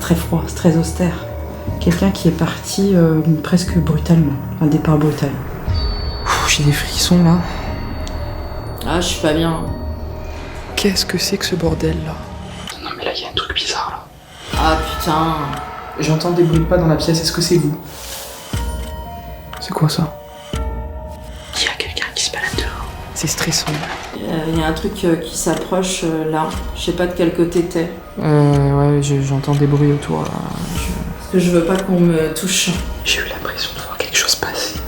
très froid, c'est très austère. Quelqu'un qui est parti presque brutalement, un départ brutal. J'ai des frissons là. Ah, je suis pas bien. Qu'est-ce que c'est que ce bordel là? Non mais là il y a un truc bizarre là. Ah putain. J'entends des bruits de pas dans la pièce, est-ce que c'est vous? C'est quoi ça? Il y a quelqu'un qui se balade dehors. C'est stressant. Il y a un truc qui s'approche là. Je sais pas de quel côté t'es. Ouais, j'entends des bruits autour là. Parce que je veux pas qu'on me touche. J'ai eu l'impression de voir quelque chose passer.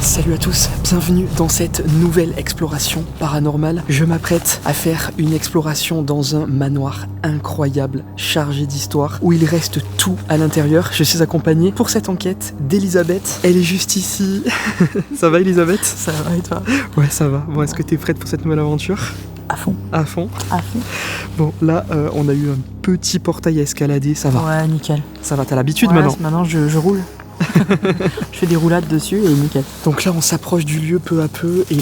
Salut à tous, bienvenue dans cette nouvelle exploration paranormale. Je m'apprête à faire une exploration dans un manoir incroyable, chargé d'histoire, où il reste tout à l'intérieur. Je suis accompagné pour cette enquête d'Elisabeth. Elle est juste ici. Ça va Elisabeth? Ça va et toi? Ouais, ça va. Bon, est-ce que t'es prête pour cette nouvelle aventure? À fond. À fond? À fond. Bon, là, on a eu un petit portail à escalader, ça va. Ouais, nickel. Ça va, t'as l'habitude Ouais, maintenant? Maintenant, je roule. Je fais des roulades dessus et nickel. Donc là, on s'approche du lieu peu à peu et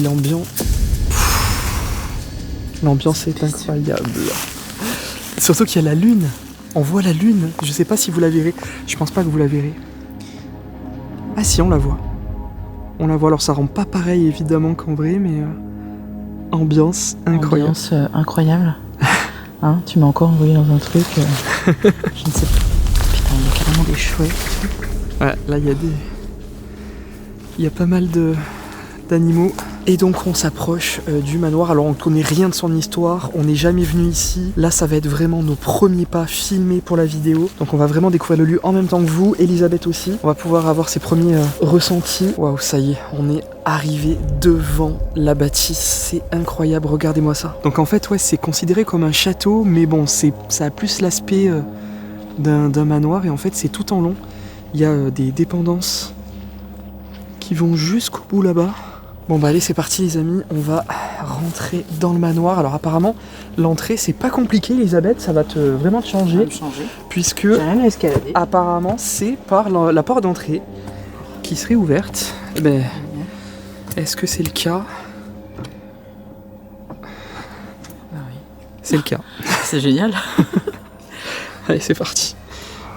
l'ambiance est incroyable. Surtout qu'il y a la lune. On voit la lune. Je sais pas si vous la verrez. Je pense pas que vous la verrez. Ah si, on la voit. On la voit. Alors ça rend pas pareil évidemment qu'en vrai, mais ambiance incroyable. Ambiance incroyable. Hein, tu m'as encore envoyé dans un truc. Je ne sais pas. Putain, il y a carrément des chouettes. Ouais, là il y a pas mal d'animaux. Et donc on s'approche du manoir. Alors on ne connaît rien de son histoire, on n'est jamais venu ici. Là ça va être vraiment nos premiers pas filmés pour la vidéo. Donc on va vraiment découvrir le lieu en même temps que vous, Elisabeth aussi. On va pouvoir avoir ses premiers ressentis. Waouh, ça y est, on est arrivé devant la bâtisse. C'est incroyable, regardez-moi ça. Donc en fait ouais, c'est considéré comme un château, mais bon, ça a plus l'aspect d'un manoir et en fait c'est tout en long. Il y a des dépendances qui vont jusqu'au bout là-bas. Bon bah allez, c'est parti les amis, on va rentrer dans le manoir. Alors apparemment, l'entrée c'est pas compliqué Elisabeth, ça va vraiment te changer. Puisque rien à escalader. Apparemment c'est par la porte d'entrée qui serait ouverte. Ben, est-ce que c'est le cas? Ah oui. C'est le cas. C'est génial. Allez, c'est parti.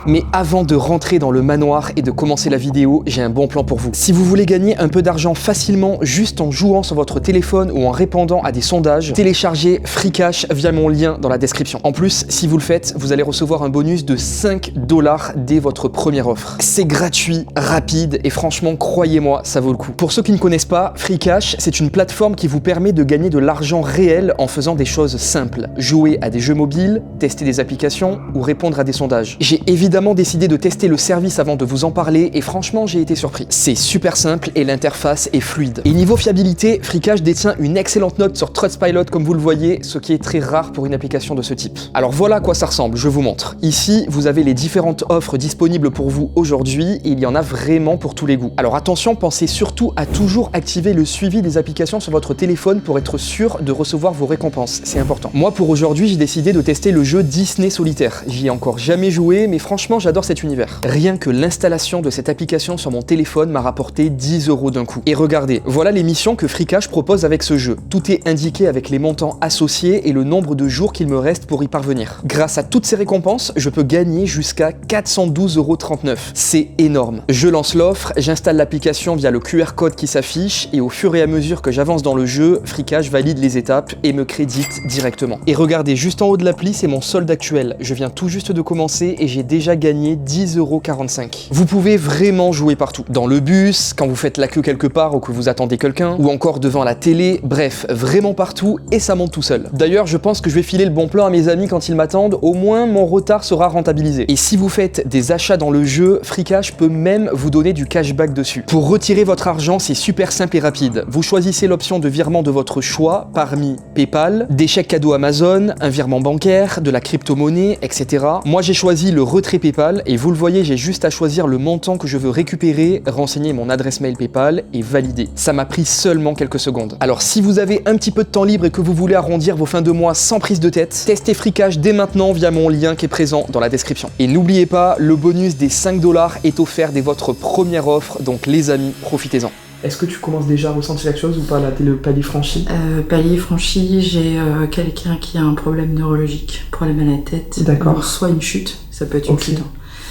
Mais avant de rentrer dans le manoir et de commencer la vidéo, j'ai un bon plan pour vous. Si vous voulez gagner un peu d'argent facilement juste en jouant sur votre téléphone ou en répondant à des sondages, téléchargez Freecash via mon lien dans la description. En plus, si vous le faites, vous allez recevoir un bonus de 5 $ dès votre première offre. C'est gratuit, rapide et franchement, croyez-moi, ça vaut le coup. Pour ceux qui ne connaissent pas, Freecash, c'est une plateforme qui vous permet de gagner de l'argent réel en faisant des choses simples. Jouer à des jeux mobiles, tester des applications ou répondre à des sondages. J'ai évidemment décidé de tester le service avant de vous en parler et franchement j'ai été surpris. C'est super simple et l'interface est fluide. Et niveau fiabilité, Freecash détient une excellente note sur Trustpilot comme vous le voyez, ce qui est très rare pour une application de ce type. Alors voilà à quoi ça ressemble, je vous montre. Ici, vous avez les différentes offres disponibles pour vous aujourd'hui et il y en a vraiment pour tous les goûts. Alors attention, pensez surtout à toujours activer le suivi des applications sur votre téléphone pour être sûr de recevoir vos récompenses, c'est important. Moi pour aujourd'hui, j'ai décidé de tester le jeu Disney Solitaire. J'y ai encore jamais joué, mais franchement j'adore cet univers. Rien que l'installation de cette application sur mon téléphone m'a rapporté 10 € d'un coup. Et regardez, voilà les missions que Freecash propose avec ce jeu. Tout est indiqué avec les montants associés et le nombre de jours qu'il me reste pour y parvenir. Grâce à toutes ces récompenses, je peux gagner jusqu'à 412,39 €. C'est énorme. Je lance l'offre, j'installe l'application via le QR code qui s'affiche et au fur et à mesure que j'avance dans le jeu, Freecash valide les étapes et me crédite directement. Et regardez, juste en haut de l'appli, c'est mon solde actuel. Je viens tout juste de commencer et j'ai déjà gagné 10,45 €. Vous pouvez vraiment jouer partout. Dans le bus, quand vous faites la queue quelque part ou que vous attendez quelqu'un, ou encore devant la télé, bref, vraiment partout et ça monte tout seul. D'ailleurs, je pense que je vais filer le bon plan à mes amis quand ils m'attendent, au moins mon retard sera rentabilisé. Et si vous faites des achats dans le jeu, Freecash peut même vous donner du cashback dessus. Pour retirer votre argent, c'est super simple et rapide. Vous choisissez l'option de virement de votre choix parmi PayPal, des chèques cadeaux Amazon, un virement bancaire, de la crypto-monnaie, etc. Moi, j'ai choisi le retrait PayPal et vous le voyez, j'ai juste à choisir le montant que je veux récupérer, renseigner mon adresse mail PayPal et valider. Ça m'a pris seulement quelques secondes. Alors si vous avez un petit peu de temps libre et que vous voulez arrondir vos fins de mois sans prise de tête, testez Freecash dès maintenant via mon lien qui est présent dans la description. Et n'oubliez pas, le bonus des 5 $ est offert dès votre première offre, donc les amis, profitez-en. Est-ce que tu commences déjà à ressentir quelque chose ou pas, là, t'es le palier franchi? Palier franchi, j'ai quelqu'un qui a un problème neurologique, problème à la tête. D'accord. Donc, soit une chute, ça peut être une Ok. chute.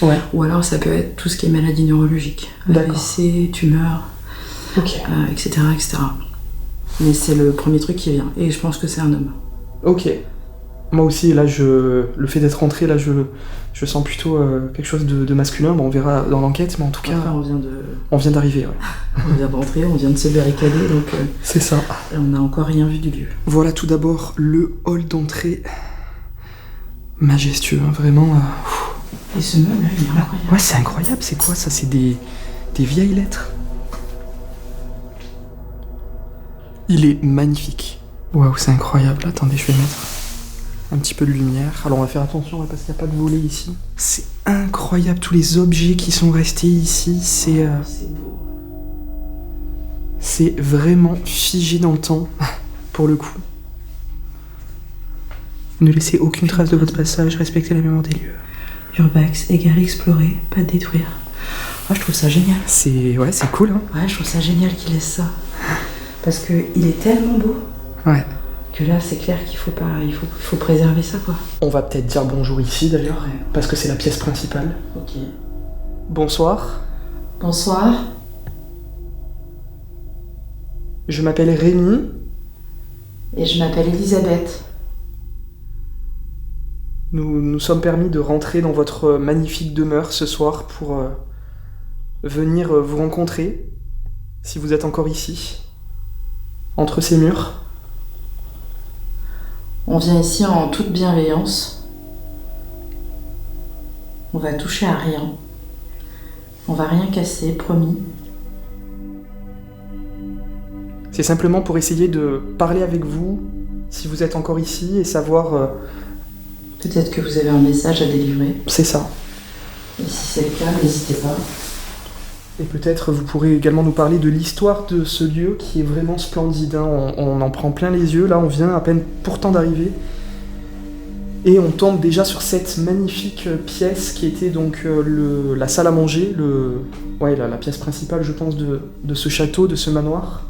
Ouais. Ou alors ça peut être tout ce qui est maladie neurologique. D'accord. AVC, tumeur, Ok. etc., etc. Mais c'est le premier truc qui vient. Et je pense que c'est un homme. Ok. Moi aussi, là, le fait d'être rentré, là, je sens plutôt quelque chose de masculin. Bon, on verra dans l'enquête, mais en tout cas, Après, on vient d'arriver, ouais. on vient de rentrer, on vient de se barricader, donc C'est ça. on n'a encore rien vu du lieu. Voilà tout d'abord le hall d'entrée. Majestueux, hein, vraiment. Et ce meuble, là, il est incroyable. Ouais, c'est incroyable, c'est quoi ça? C'est des vieilles lettres. Il est magnifique. Waouh, c'est incroyable. Attendez, je vais mettre un petit peu de lumière. Alors on va faire attention parce qu'il n'y a pas de volet ici. C'est incroyable, tous les objets qui sont restés ici, c'est beau. c'est vraiment figé dans le temps, pour le coup. Ne laissez aucune trace de votre passage, respectez la mémoire des lieux. Urbax égale explorer, pas détruire. Moi, je trouve ça génial. C'est cool, hein. Ouais, je trouve ça génial qu'il laisse ça. Parce que il est tellement beau Ouais. que là, c'est clair qu'il faut pas, il faut préserver ça, quoi. On va peut-être dire bonjour ici d'ailleurs, Ouais. parce que c'est la pièce principale. Ok. Bonsoir, Bonsoir. je m'appelle Rémi. Et je m'appelle Elisabeth. Nous sommes permis de rentrer dans votre magnifique demeure ce soir pour venir vous rencontrer, si vous êtes encore ici, entre ces murs. On vient ici en toute bienveillance. On va toucher à rien. On va rien casser, promis. C'est simplement pour essayer de parler avec vous, si vous êtes encore ici, et savoir... Peut-être que vous avez un message à délivrer. c'est ça. Et si c'est le cas, n'hésitez pas. Et peut-être vous pourrez également nous parler de l'histoire de ce lieu qui est vraiment splendide, hein. On en prend plein les yeux, là on vient à peine pourtant d'arriver. Et on tombe déjà sur cette magnifique pièce qui était donc la salle à manger, la pièce principale je pense de ce château, de ce manoir.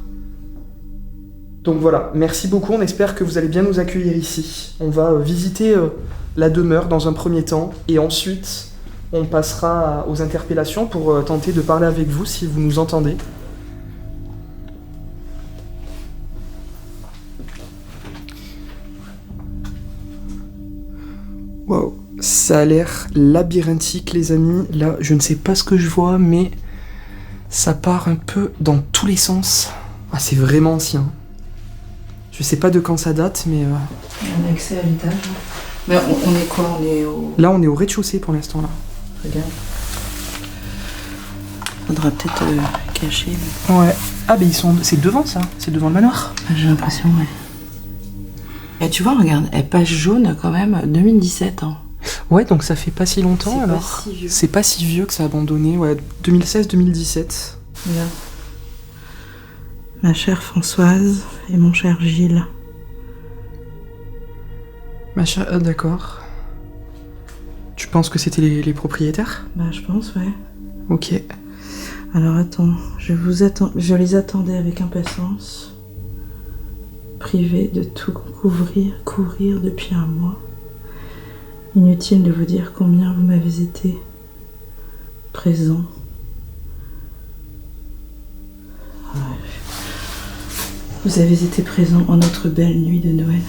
Donc voilà, merci beaucoup, on espère que vous allez bien nous accueillir ici. On va visiter la demeure dans un premier temps, et ensuite on passera aux interpellations pour tenter de parler avec vous si vous nous entendez. Wow, ça a l'air labyrinthique les amis. Là, je ne sais pas ce que je vois, mais ça part un peu dans tous les sens. Ah, c'est vraiment ancien. Je sais pas de quand ça date, mais... On a accès à l'étage. Mais on est quoi? On est au... Là, on est au rez-de-chaussée pour l'instant, là. Regarde. Faudra peut-être cacher. Ouais. Ah, mais c'est devant, ça. C'est devant le manoir. J'ai l'impression, ouais. Et tu vois, regarde, elle passe jaune quand même, 2017. Hein. Ouais, donc ça fait pas si longtemps, C'est alors. pas si vieux. C'est pas si vieux que ça a abandonné, ouais. 2016-2017. Regarde. Ma chère Françoise et mon cher Gilles. Ma chère... Ah, d'accord. Tu penses que c'était les propriétaires? Bah, je pense, ouais. Ok. Alors attends, je les attendais avec impatience. Privé de tout courir depuis un mois. Inutile de vous dire combien vous m'avez été présent. Ouais. Vous avez été présent en notre belle nuit de Noël.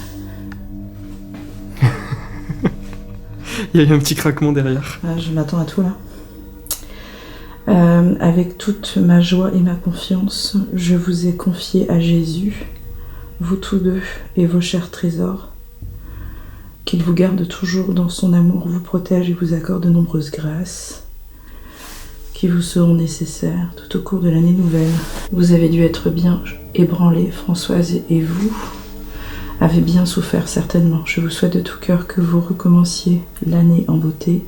Il y a eu un petit craquement derrière. Ah, je m'attends à tout là. Avec toute ma joie et ma confiance, je vous ai confié à Jésus, vous tous deux et vos chers trésors. Qu'il vous garde toujours dans son amour, vous protège et vous accorde de nombreuses grâces qui vous seront nécessaires tout au cours de l'année nouvelle. Vous avez dû être bien ébranlés, Françoise et vous avez bien souffert certainement. Je vous souhaite de tout cœur que vous recommenciez l'année en beauté.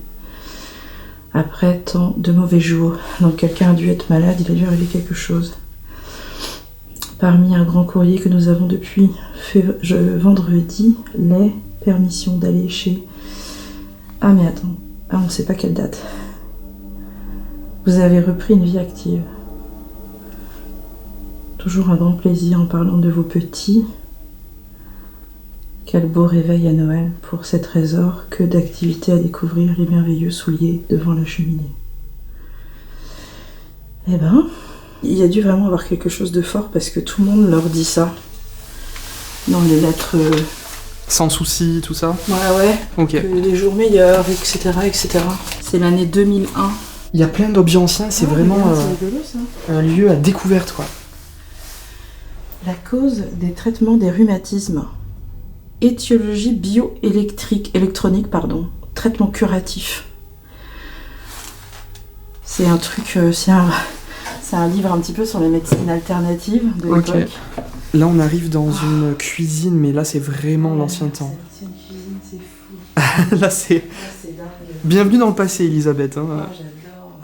Après tant de mauvais jours, donc quelqu'un a dû être malade, il a dû arriver quelque chose. Parmi un grand courrier que nous avons depuis vendredi, les permissions d'aller chez... Ah mais attends, on ne sait pas quelle date. Vous avez repris une vie active. Toujours un grand plaisir en parlant de vos petits. Quel beau réveil à Noël pour ces trésors, que d'activités à découvrir, les merveilleux souliers devant la cheminée. Eh ben, il y a dû vraiment avoir quelque chose de fort parce que tout le monde leur dit ça dans les lettres. Sans souci, tout ça? Ouais. Ok. Que les jours meilleurs, etc. etc. C'est l'année 2001. Il y a plein d'objets anciens, c'est vraiment c'est rigolo, ça. un lieu à découverte, quoi. La cause des traitements des rhumatismes. Étiologie électronique, traitement curatif. C'est un truc, c'est un livre un petit peu sur les médecines alternatives de l'époque. Là, on arrive dans une cuisine, mais là, c'est vraiment l'ancien temps. C'est une cuisine, c'est fou. Là, c'est... dingue. Bienvenue dans le passé, Elisabeth. Hein. Oh, j'adore.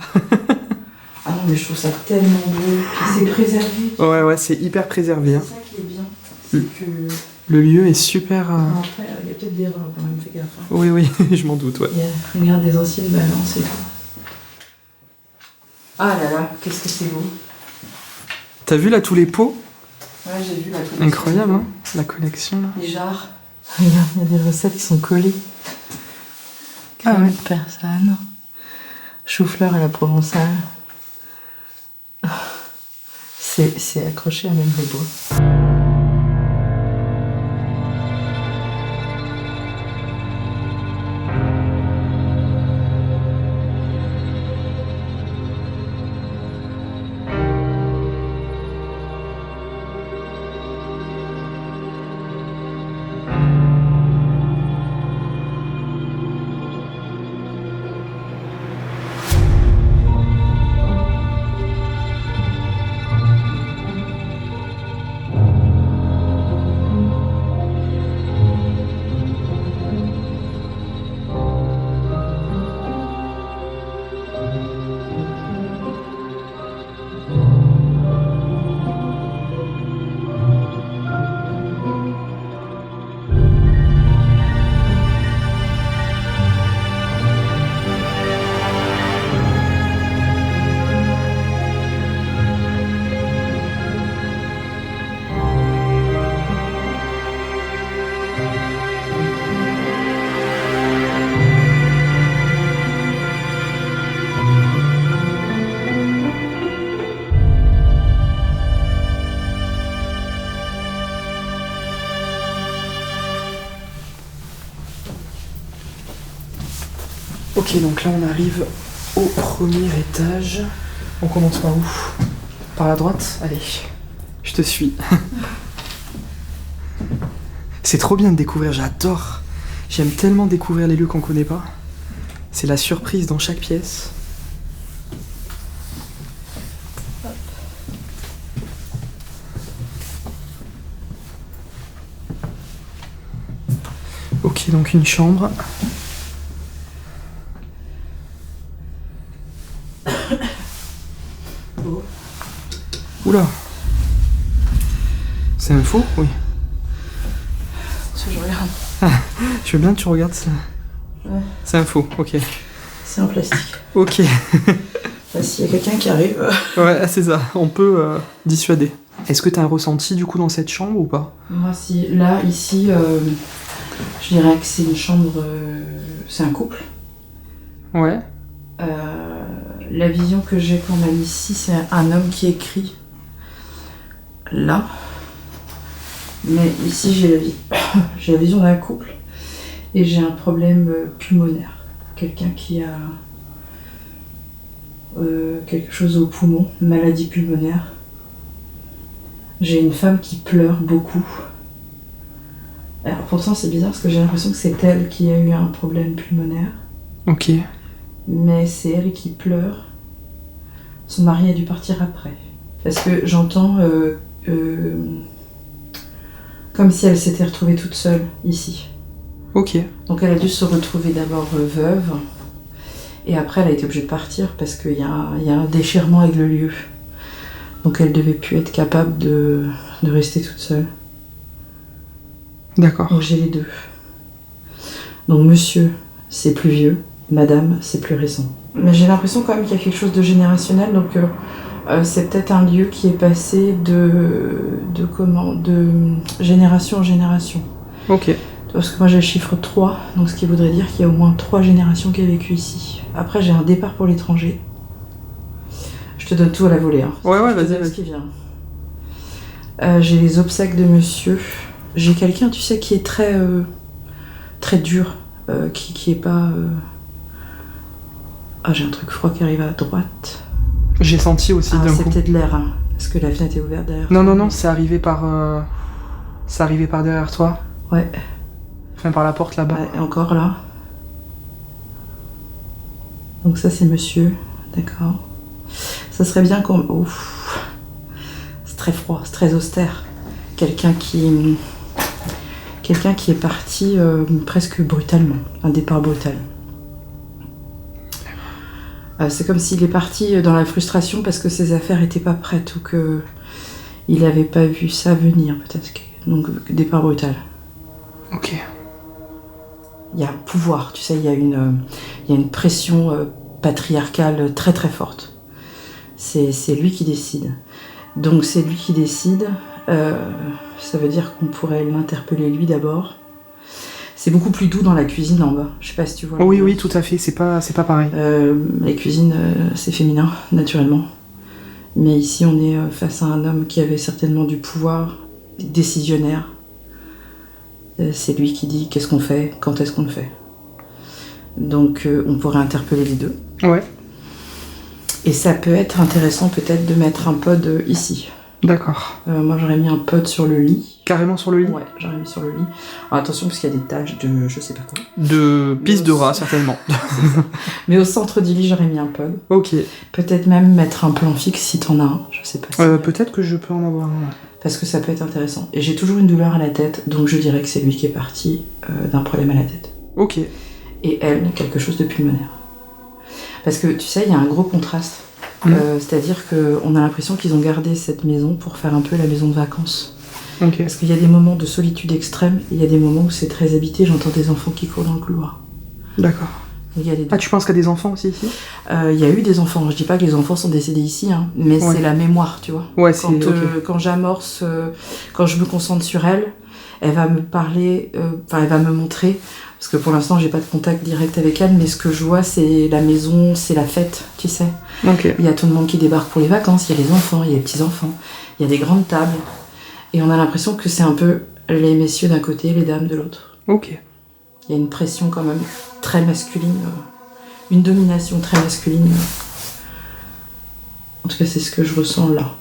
Ah non, mais je trouve ça tellement beau. Puis c'est préservé. Ouais, c'est hyper préservé. Hein. C'est ça qui est bien. C'est que... Le lieu est super... Après, il y a peut-être des erreurs quand même, fais gaffe. Hein. Oui, je m'en doute, ouais. Regarde des anciennes balances et tout. Ah là là, qu'est-ce que c'est beau. T'as vu là tous les pots? Ouais, j'ai vu la collection. Incroyable, hein, la collection. Là. Les jarres. Regarde, il y a des recettes qui sont collées. Crème de persane. Chou-fleur à la provençale. C'est accroché à même les bois. Ok, donc là on arrive au premier étage. On commence par où? Par la droite? Allez, je te suis. C'est trop bien de découvrir, j'adore. J'aime tellement découvrir les lieux qu'on connaît pas. C'est la surprise dans chaque pièce. Ok, donc une chambre. Oula. C'est un faux? Oui. Si je regarde. Ah, je veux bien que tu regardes ça. Ouais. C'est un faux, ok. C'est en plastique. Ok. Bah, s'il y a quelqu'un qui arrive... Ouais, c'est ça. On peut dissuader. Est-ce que t'as un ressenti du coup dans cette chambre ou pas? Moi, si... Là, ici, je dirais que c'est une chambre... c'est un couple. Ouais. La vision que j'ai quand même ici, c'est un homme qui écrit là. Mais ici, j'ai la vision d'un couple et j'ai un problème pulmonaire. Quelqu'un qui a quelque chose au poumon, maladie pulmonaire. J'ai une femme qui pleure beaucoup. Alors pourtant, c'est bizarre parce que j'ai l'impression que c'est elle qui a eu un problème pulmonaire. Ok. Mais c'est elle qui pleure. Son mari a dû partir après. Parce que j'entends comme si elle s'était retrouvée toute seule ici. Ok. Donc elle a dû se retrouver d'abord veuve. Et après, elle a été obligée de partir parce qu'il y a un déchirement avec le lieu. Donc elle devait plus être capable de rester toute seule. D'accord. Donc j'ai les deux. Donc monsieur, c'est plus vieux. Madame, c'est plus récent. Mais j'ai l'impression quand même qu'il y a quelque chose de générationnel. Donc c'est peut-être un lieu qui est passé de génération en génération. Ok. Parce que moi j'ai le chiffre 3, donc ce qui voudrait dire qu'il y a au moins 3 générations qui ont vécu ici. Après j'ai un départ pour l'étranger. Je te donne tout à la volée. Hein. Ouais, Je te donne ce qui vient. J'ai les obsèques de monsieur. J'ai quelqu'un, tu sais, qui est très dur, qui est pas... Ah, j'ai un truc froid qui arrive à droite. J'ai senti aussi d'un coup. C'est peut-être l'air, hein, parce que la fenêtre est ouverte derrière. Non, c'est arrivé par derrière toi. Ouais. Enfin, par la porte là-bas. Ouais, et encore là. Donc ça, c'est monsieur, d'accord. Ça serait bien qu'on... Ouf. C'est très froid, c'est très austère. Quelqu'un qui est parti presque brutalement, un départ brutal. C'est comme s'il est parti dans la frustration parce que ses affaires n'étaient pas prêtes ou qu'il n'avait pas vu ça venir, peut-être. Donc, départ brutal. Ok. Il y a un pouvoir, tu sais, il y a une pression patriarcale très très forte. C'est lui qui décide. Donc c'est lui qui décide, ça veut dire qu'on pourrait l'interpeller lui d'abord. C'est beaucoup plus doux dans la cuisine en bas, je sais pas si tu vois. Oui, tout à fait, c'est pas pareil. La cuisine, c'est féminin, naturellement. Mais ici, on est face à un homme qui avait certainement du pouvoir, décisionnaire. C'est lui qui dit qu'est-ce qu'on fait, quand est-ce qu'on le fait. Donc on pourrait interpeller les deux. Ouais. Et ça peut être intéressant peut-être de mettre un pod ici. D'accord. Moi j'aurais mis un pod sur le lit. Carrément sur le lit ? Ouais, j'aurais mis sur le lit. Alors, attention parce qu'il y a des taches de je sais pas quoi. De pisse de rat certainement. Mais au centre du lit j'aurais mis un pod. Ok. Peut-être même mettre un plan fixe si t'en as un, je sais pas si... Peut-être que je peux en avoir un. Parce que ça peut être intéressant. Et j'ai toujours une douleur à la tête, donc je dirais que c'est lui qui est parti d'un problème à la tête. Ok. Et elle, quelque chose de pulmonaire. Parce que tu sais, il y a un gros contraste. C'est-à-dire qu'on a l'impression qu'ils ont gardé cette maison pour faire un peu la maison de vacances. Okay. Parce qu'il y a des moments de solitude extrême, et il y a des moments où c'est très habité, j'entends des enfants qui courent dans le couloir. D'accord. Il y a les deux. Ah, tu penses qu'il y a des enfants aussi ici ? Il y a eu des enfants, je dis pas que les enfants sont décédés ici, hein, mais c'est la mémoire, tu vois. Ouais, Quand j'amorce, quand je me concentre sur elle, elle va me parler, elle va me montrer, parce que pour l'instant j'ai pas de contact direct avec elle, mais ce que je vois c'est la maison, c'est la fête, tu sais. Okay. Il y a tout le monde qui débarque pour les vacances, il y a les enfants, il y a les petits-enfants, il y a des grandes tables, et on a l'impression que c'est un peu les messieurs d'un côté, les dames de l'autre. Ok. Il y a une pression quand même très masculine, une domination très masculine. En tout cas c'est ce que je ressens là.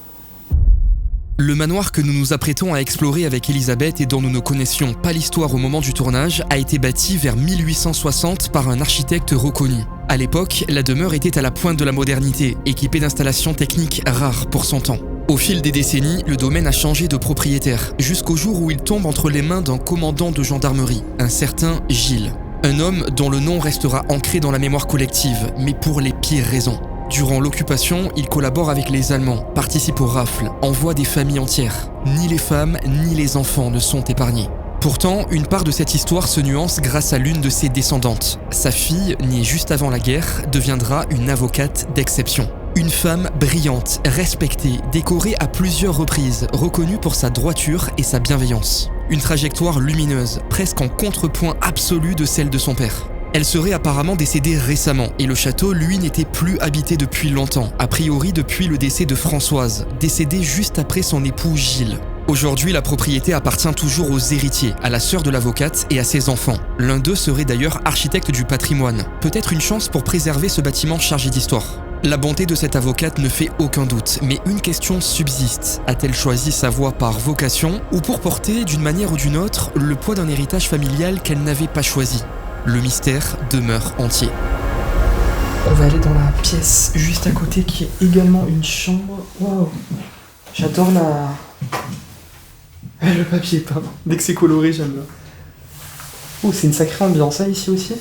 Le manoir que nous nous apprêtons à explorer avec Elisabeth et dont nous ne connaissions pas l'histoire au moment du tournage a été bâti vers 1860 par un architecte reconnu. À l'époque, la demeure était à la pointe de la modernité, équipée d'installations techniques rares pour son temps. Au fil des décennies, le domaine a changé de propriétaire, jusqu'au jour où il tombe entre les mains d'un commandant de gendarmerie, un certain Gilles. Un homme dont le nom restera ancré dans la mémoire collective, mais pour les pires raisons. Durant l'occupation, il collabore avec les Allemands, participe aux rafles, envoie des familles entières. Ni les femmes, ni les enfants ne sont épargnés. Pourtant, une part de cette histoire se nuance grâce à l'une de ses descendantes. Sa fille, née juste avant la guerre, deviendra une avocate d'exception. Une femme brillante, respectée, décorée à plusieurs reprises, reconnue pour sa droiture et sa bienveillance. Une trajectoire lumineuse, presque en contrepoint absolu de celle de son père. Elle serait apparemment décédée récemment et le château, lui, n'était plus habité depuis longtemps, a priori depuis le décès de Françoise, décédée juste après son époux Gilles. Aujourd'hui, la propriété appartient toujours aux héritiers, à la sœur de l'avocate et à ses enfants. L'un d'eux serait d'ailleurs architecte du patrimoine. Peut-être une chance pour préserver ce bâtiment chargé d'histoire. La bonté de cette avocate ne fait aucun doute, mais une question subsiste. A-t-elle choisi sa voie par vocation ou pour porter, d'une manière ou d'une autre, le poids d'un héritage familial qu'elle n'avait pas choisi ? Le mystère demeure entier. On va aller dans la pièce juste à côté qui est également une chambre. Wow. J'adore le papier peint. Dès que c'est coloré, j'aime bien. Oh, c'est une sacrée ambiance, ça, ici aussi.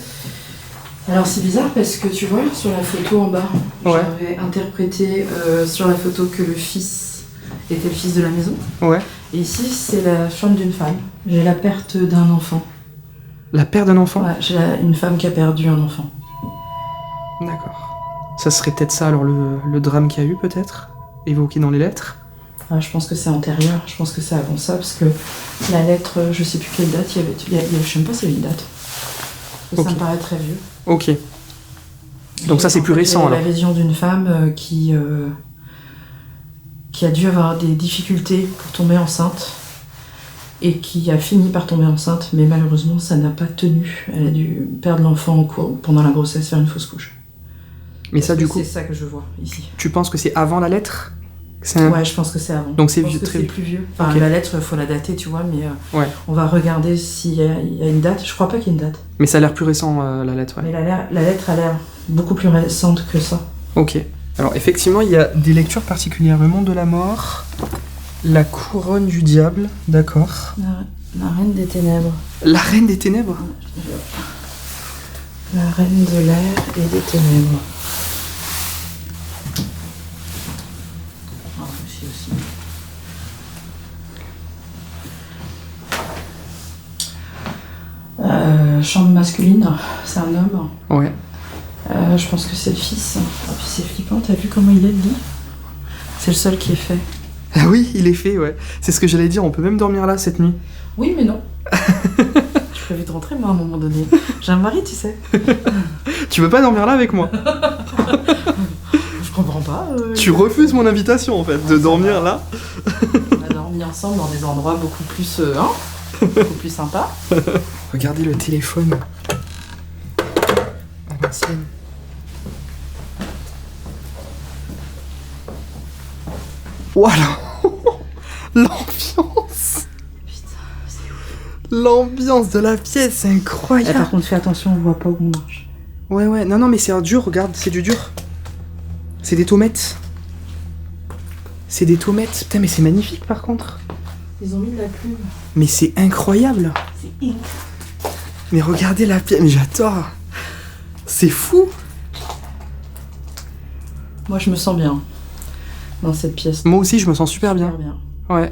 Alors c'est bizarre parce que tu vois sur la photo en bas, Ouais. j'avais interprété sur la photo que le fils était le fils de la maison. Ouais. Et ici c'est la chambre d'une femme. J'ai la perte d'un enfant. La perte d'un enfant? Ouais, j'ai une femme qui a perdu un enfant. D'accord. Ça serait peut-être ça alors le drame qu'il y a eu peut-être? Évoqué dans les lettres? Ah, je pense que c'est antérieur, je pense que c'est avant ça parce que la lettre, je sais plus quelle date, je sais même pas s'il y avait une date. Ça Ok. me paraît très vieux. Ok. Donc ça c'est plus récent alors? La vision d'une femme qui a dû avoir des difficultés pour tomber enceinte et qui a fini par tomber enceinte, mais malheureusement ça n'a pas tenu. Elle a dû perdre l'enfant pendant la grossesse, faire une fausse couche. Mais ça du coup, c'est ça que je vois ici. tu penses que c'est avant la lettre? C'est un- Ouais, je pense que c'est avant. Donc c'est Je pense vieux, que très c'est vieux. plus vieux. Enfin, Ok. la lettre, il faut la dater, tu vois, mais Ouais. on va regarder s'il y a une date. Je crois pas qu'il y ait une date. Mais ça a l'air plus récent la lettre, ouais. Mais la lettre a l'air beaucoup plus récente que ça. Ok. Alors effectivement, il y a des lectures particulières. Le monde de la mort, la couronne du diable, d'accord. La reine des ténèbres. La reine des ténèbres. La reine de l'air et des ténèbres. Ah, ici aussi. Chambre masculine, c'est un homme. Ouais. Je pense que c'est le fils. Ah, puis c'est flippant, t'as vu comment il est, dit. C'est le seul qui est fait. Ah oui, il est fait, ouais. C'est ce que j'allais dire, on peut même dormir là cette nuit. Oui, mais non. Je prévu de rentrer, moi, à un moment donné. J'ai un mari, tu sais. Tu veux pas dormir là avec moi? Je comprends pas. Tu refuses mon invitation en fait, de dormir là. On a dormi ensemble dans des endroits beaucoup plus, beaucoup plus sympas. Regardez le téléphone. À l'ancienne. Voilà. L'ambiance. L'ambiance de la pièce, c'est incroyable. Par contre, fais attention, on voit pas où on marche. Ouais, non, mais c'est dur, regarde, c'est du dur. C'est des tomates. C'est des tomates. Putain, mais c'est magnifique par contre. Ils ont mis de la plume. Mais c'est incroyable. C'est ink. Mais regardez la pièce, mais j'adore. C'est fou. Moi, je me sens bien dans cette pièce. Moi aussi, je me sens super bien. Super bien. Ouais,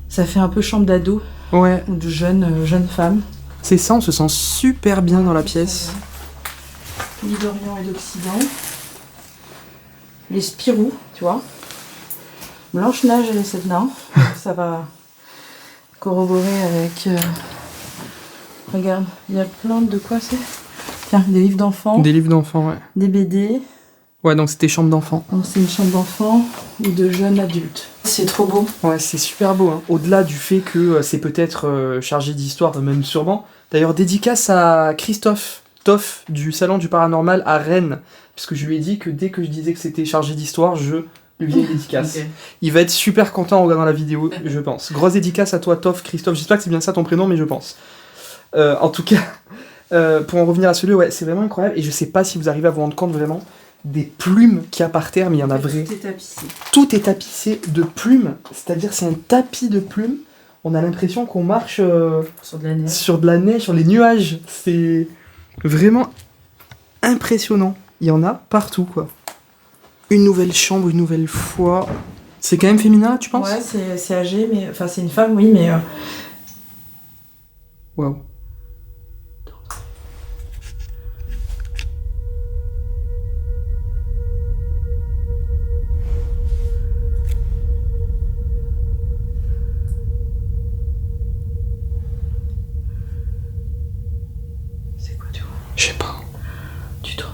Ça fait un peu chambre d'ado ouais. ou de jeune femme. C'est ça, on se sent super bien dans la pièce. Lit d'Orient et d'Occident. Les Spirou, tu vois. Blanche-Neige et les 7 nains. Ça va corroborer avec... Regarde, il y a plein de quoi c'est. Tiens, des livres d'enfants, Des livres d'enfants, ouais. des BD. Ouais, donc c'était chambre d'enfants. Donc c'est une chambre d'enfants ou de jeunes adultes. C'est trop beau. Ouais, c'est super beau. Hein. Au-delà du fait que c'est peut-être chargé d'histoire, même sûrement. D'ailleurs, dédicace à Christophe Toff du Salon du Paranormal à Rennes. Puisque je lui ai dit que dès que je disais que c'était chargé d'histoire, je lui faisais une dédicace. Ok. Il va être super content en regardant la vidéo, je pense. Grosse dédicace à toi, Toff, Christophe. J'espère que c'est bien ça ton prénom, mais je pense. En tout cas, pour en revenir à celui-là, ouais, c'est vraiment incroyable. Et je sais pas si vous arrivez à vous rendre compte vraiment des plumes qu'il y a par terre, mais il y en a vrai. Tout est tapissé. Tout est tapissé de plumes, c'est-à-dire c'est un tapis de plumes. On a l'impression qu'on marche Sur de la neige. sur de la neige, sur les nuages. C'est vraiment impressionnant. Il y en a partout, quoi. Une nouvelle chambre, une nouvelle fois. C'est quand même féminin, tu penses? Ouais, c'est âgé, mais... Enfin, c'est une femme, oui, mais... Waouh. C'est quoi, tu vois? Je sais pas. Du tout.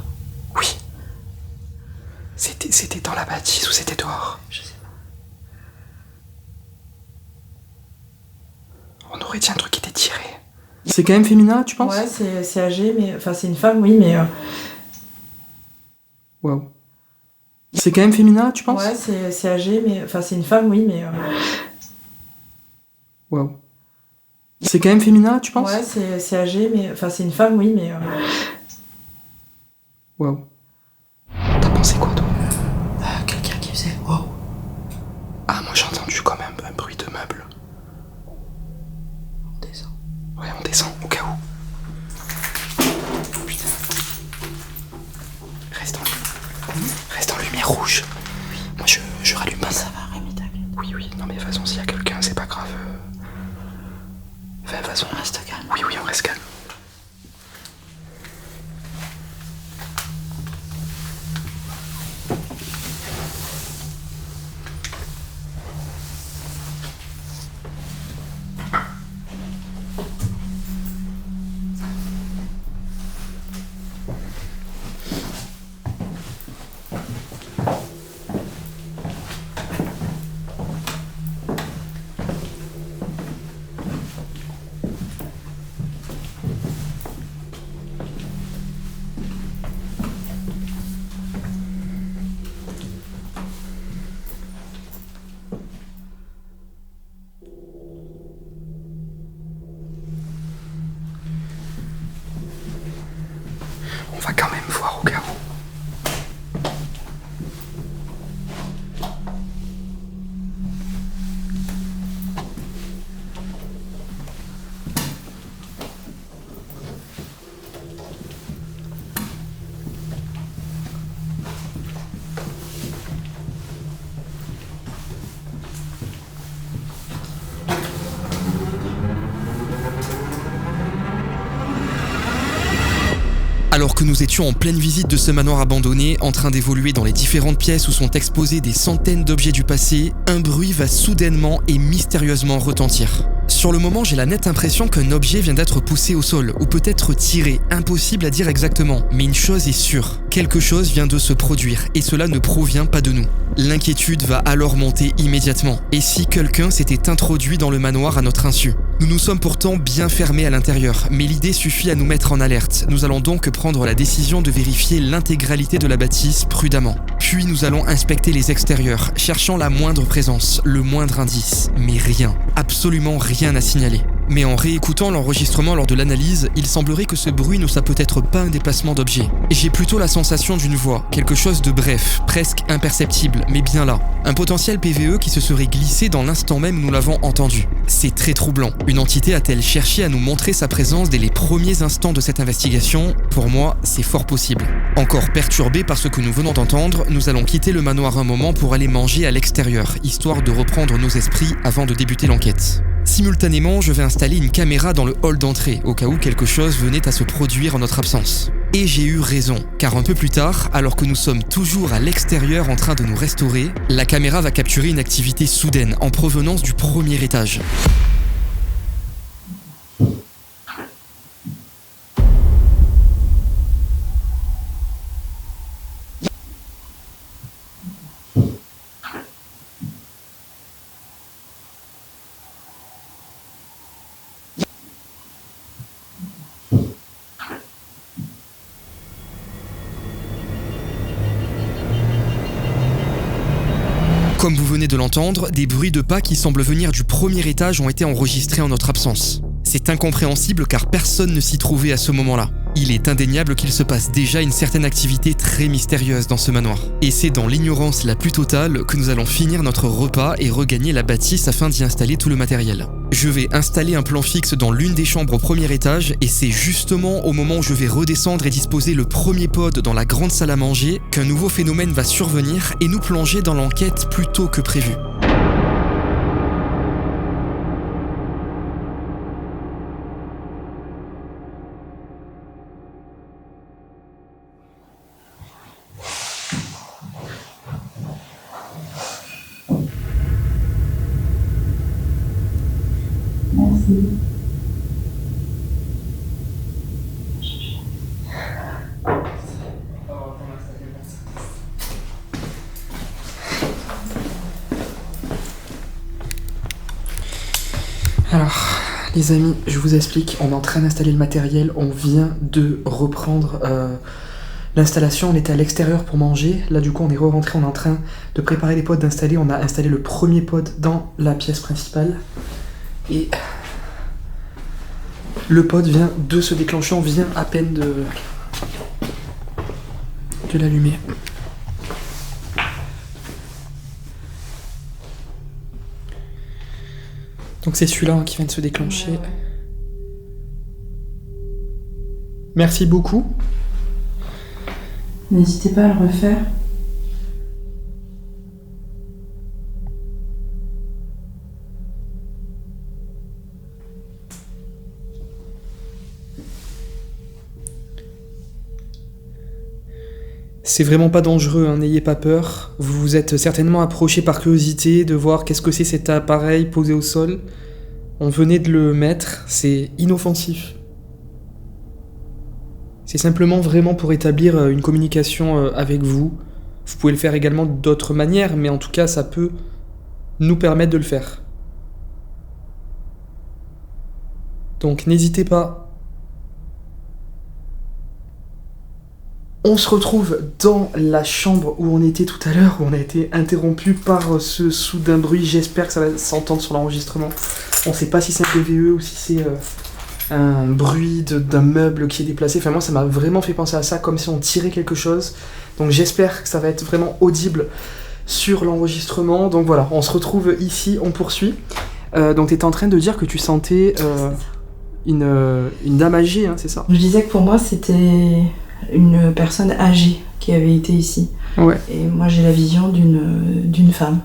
Oui. C'était dans la bâtisse ou c'était dehors? Je sais pas. On aurait dit un truc qui était tiré. C'est quand même féminin, tu penses? Ouais, c'est âgé, mais... Enfin, c'est une femme, oui, mais... Waouh. C'est quand même féminin, tu penses? Ouais, c'est âgé, mais... Enfin, c'est une femme, oui, mais... Waouh. C'est quand même féminin, tu penses? Ouais, c'est âgé, mais... Enfin, c'est une femme, oui, mais... Waouh. T'as pensé quoi, toi? Quelqu'un qui faisait... Wow. Ah, moi j'ai entendu quand même un bruit de meuble. On descend. Ouais, on descend, au cas où. Putain. Reste en lumière rouge. Moi je rallume pas. Ça va, Rémi, t'inquiète. Oui, non mais de toute façon s'il y a quelqu'un, c'est pas grave. Enfin, de toute façon. Reste calme. Oui, on reste calme. On va quand même voir au cas où. Alors que nous étions en pleine visite de ce manoir abandonné, en train d'évoluer dans les différentes pièces où sont exposés des centaines d'objets du passé, un bruit va soudainement et mystérieusement retentir. Sur le moment, j'ai la nette impression qu'un objet vient d'être poussé au sol, ou peut-être tiré, impossible à dire exactement. Mais une chose est sûre, quelque chose vient de se produire, et cela ne provient pas de nous. L'inquiétude va alors monter immédiatement. Et si quelqu'un s'était introduit dans le manoir à notre insu ? Nous nous sommes pourtant bien fermés à l'intérieur, mais l'idée suffit à nous mettre en alerte. Nous allons donc prendre la décision de vérifier l'intégralité de la bâtisse prudemment. Puis nous allons inspecter les extérieurs, cherchant la moindre présence, le moindre indice. Mais rien, absolument rien à signaler. Mais en réécoutant l'enregistrement lors de l'analyse, il semblerait que ce bruit ne soit peut-être pas un déplacement d'objet. J'ai plutôt la sensation d'une voix, quelque chose de bref, presque imperceptible, mais bien là. Un potentiel PVE qui se serait glissé dans l'instant même où nous l'avons entendu. C'est très troublant. Une entité a-t-elle cherché à nous montrer sa présence dès les premiers instants de cette investigation ? Pour moi, c'est fort possible. Encore perturbés par ce que nous venons d'entendre, nous allons quitter le manoir un moment pour aller manger à l'extérieur, histoire de reprendre nos esprits avant de débuter l'enquête. Simultanément, je vais installer une caméra dans le hall d'entrée, au cas où quelque chose venait à se produire en notre absence. Et j'ai eu raison, car un peu plus tard, alors que nous sommes toujours à l'extérieur en train de nous restaurer, la caméra va capturer une activité soudaine en provenance du premier étage. Comme vous venez de l'entendre, des bruits de pas qui semblent venir du premier étage ont été enregistrés en notre absence. C'est incompréhensible car personne ne s'y trouvait à ce moment-là. Il est indéniable qu'il se passe déjà une certaine activité très mystérieuse dans ce manoir. Et c'est dans l'ignorance la plus totale que nous allons finir notre repas et regagner la bâtisse afin d'y installer tout le matériel. Je vais installer un plan fixe dans l'une des chambres au premier étage et c'est justement au moment où je vais redescendre et disposer le premier pod dans la grande salle à manger qu'un nouveau phénomène va survenir et nous plonger dans l'enquête plus tôt que prévu. Alors, les amis, je vous explique, on est en train d'installer le matériel, on vient de reprendre l'installation, on était à l'extérieur pour manger, là du coup on est re-rentré, on est en train de préparer les pods d'installer, on a installé le premier pod dans la pièce principale, et le pod vient de se déclencher, on vient à peine de l'allumer. Donc c'est celui-là qui vient de se déclencher. Merci beaucoup. N'hésitez pas à le refaire. C'est vraiment pas dangereux, hein, n'ayez pas peur. Vous vous êtes certainement approché par curiosité de voir qu'est-ce que c'est cet appareil posé au sol. On venait de le mettre, c'est inoffensif. C'est simplement vraiment pour établir une communication avec vous. Vous pouvez le faire également d'autres manières, mais en tout cas, ça peut nous permettre de le faire. Donc n'hésitez pas. On se retrouve dans la chambre où on était tout à l'heure, où on a été interrompu par ce soudain bruit. J'espère que ça va s'entendre sur l'enregistrement. On sait pas si c'est un PVE ou si c'est un bruit d'un meuble qui est déplacé. Enfin moi ça m'a vraiment fait penser à ça, comme si on tirait quelque chose. Donc j'espère que ça va être vraiment audible sur l'enregistrement. Donc voilà, on se retrouve ici, on poursuit. Donc tu étais en train de dire que tu sentais une dame âgée, hein, c'est ça? Je disais que pour moi c'était une personne âgée qui avait été ici. Ouais. Et moi j'ai la vision d'une femme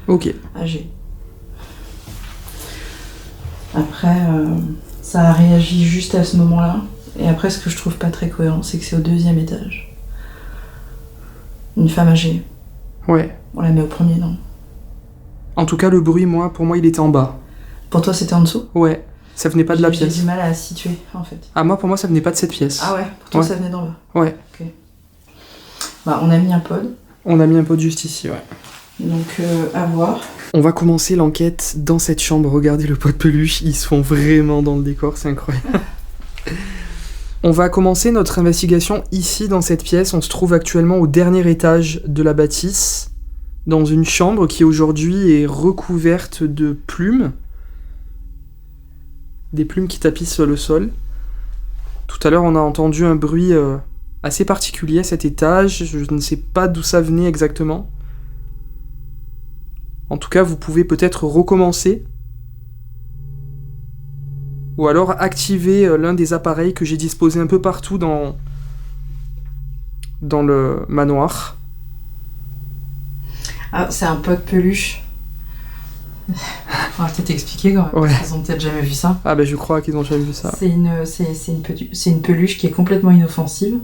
Ok. âgée. Après, ça a réagi juste à ce moment-là. Et après, ce que je trouve pas très cohérent, c'est que c'est au 2e étage. Une femme âgée. Ouais. On la met au 1er, non? En tout cas, le bruit, pour moi, il était en bas. Pour toi, c'était en dessous? Ouais. Ça venait pas de la J'ai pièce. du mal à situer, en fait. Ah, pour moi, ça venait pas de cette pièce. Ah ouais? Pour toi, Ouais. ça venait d'en bas? Ouais. Ok. Bah, on a mis un pod. On a mis un pot juste ici, ouais. Donc, à voir. On va commencer l'enquête dans cette chambre. Regardez le pot de peluche, ils se font vraiment dans le décor, c'est incroyable. On va commencer notre investigation ici dans cette pièce. On se trouve actuellement au dernier étage de la bâtisse, dans une chambre qui aujourd'hui est recouverte de plumes. Des plumes qui tapissent le sol. Tout à l'heure, on a entendu un bruit assez particulier à cet étage. Je ne sais pas d'où ça venait exactement. En tout cas, vous pouvez peut-être recommencer. Ou alors activer l'un des appareils que j'ai disposés un peu partout dans le manoir. Ah, c'est un pod peluche. On va peut-être expliquer quand même. Ouais. Ils ont peut-être jamais vu ça. Ah ben je crois qu'ils ont jamais vu ça. C'est une peluche qui est complètement inoffensive,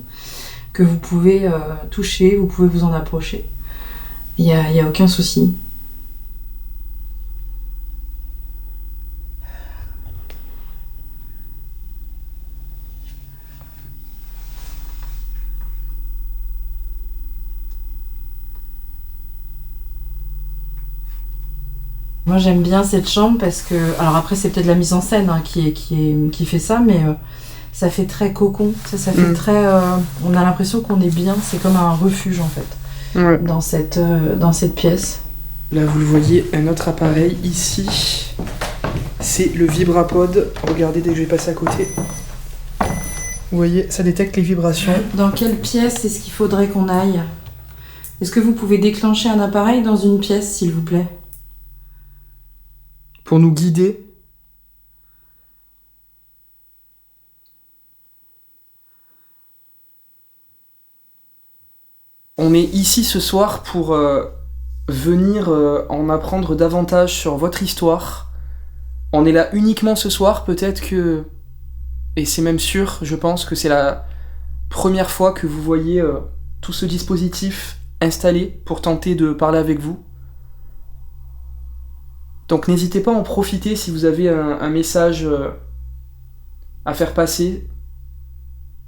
que vous pouvez toucher, vous pouvez vous en approcher. Il y a aucun souci. Moi j'aime bien cette chambre parce que... Alors après c'est peut-être la mise en scène hein, qui fait ça, mais ça fait très cocon. Ça fait très... on a l'impression qu'on est bien, c'est comme un refuge en fait, Ouais. dans cette pièce. Là vous le voyez, un autre appareil ici. C'est le Vibrapod. Regardez dès que je vais passer à côté. Vous voyez, ça détecte les vibrations. Dans quelle pièce est-ce qu'il faudrait qu'on aille? Est-ce que vous pouvez déclencher un appareil dans une pièce s'il vous plaît? Pour nous guider. On est ici ce soir pour venir en apprendre davantage sur votre histoire. On est là uniquement ce soir, peut-être que... Et c'est même sûr, je pense que c'est la première fois que vous voyez tout ce dispositif installé pour tenter de parler avec vous. Donc n'hésitez pas à en profiter si vous avez un message à faire passer.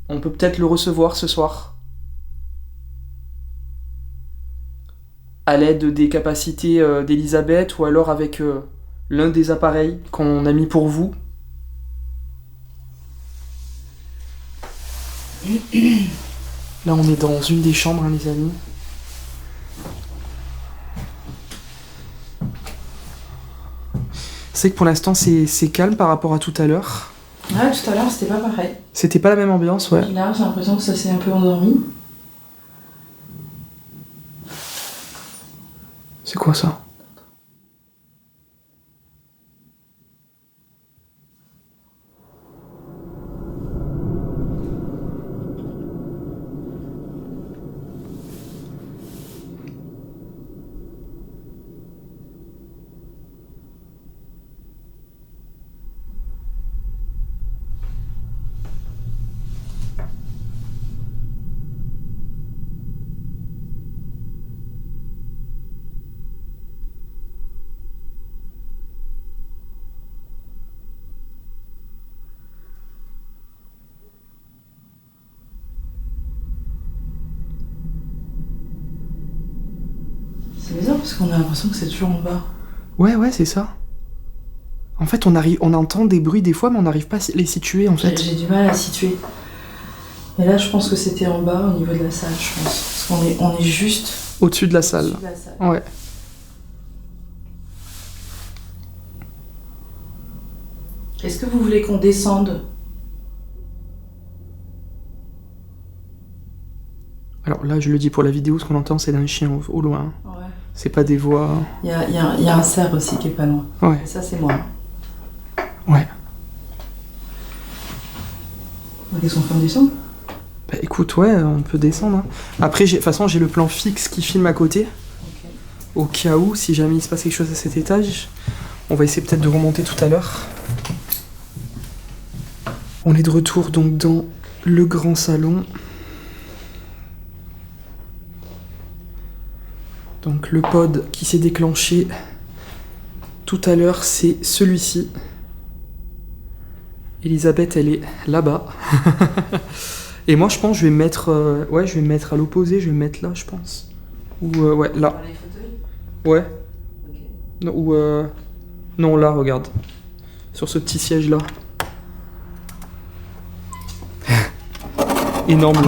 On peut peut-être le recevoir ce soir. À l'aide des capacités d'Elisabeth ou alors avec l'un des appareils qu'on a mis pour vous. Là on est dans une des chambres hein, les amis. C'est que pour l'instant c'est calme par rapport à tout à l'heure. Ouais, tout à l'heure c'était pas pareil. C'était pas la même ambiance, ouais. Puis là j'ai l'impression que ça s'est un peu endormi. C'est quoi ça? parce qu'on a l'impression que c'est toujours en bas. Ouais, c'est ça. En fait, on entend des bruits des fois, mais on n'arrive pas à les situer, en fait. J'ai du mal à situer. Et là, je pense que c'était en bas, au niveau de la salle, je pense. Parce qu'on est juste Au-dessus de la salle. au-dessus de la salle. Ouais. Est-ce que vous voulez qu'on descende? Alors là, je le dis pour la vidéo, ce qu'on entend, c'est d'un chien au loin. Ouais. C'est pas des voix... Il y a un cerf aussi qui est pas loin. Ouais. Et ça, c'est moi. Ouais. Qu'est-ce qu'on fait, on descend? Bah écoute, ouais, on peut descendre. Hein. Après, de toute façon, j'ai le plan fixe qui filme à côté. Ok. Au cas où, si jamais il se passe quelque chose à cet étage. On va essayer peut-être de remonter tout à l'heure. On est de retour donc dans le grand salon. Donc le pod qui s'est déclenché tout à l'heure, c'est celui-ci. Elisabeth, elle est là-bas. Et moi, je pense que je vais me mettre... ouais, je vais me mettre à l'opposé, je vais me mettre là, je pense. Ou, ouais, là. Les fauteuils? Ouais. Ok. Non, ou, non, là, regarde. Sur ce petit siège-là. Énorme.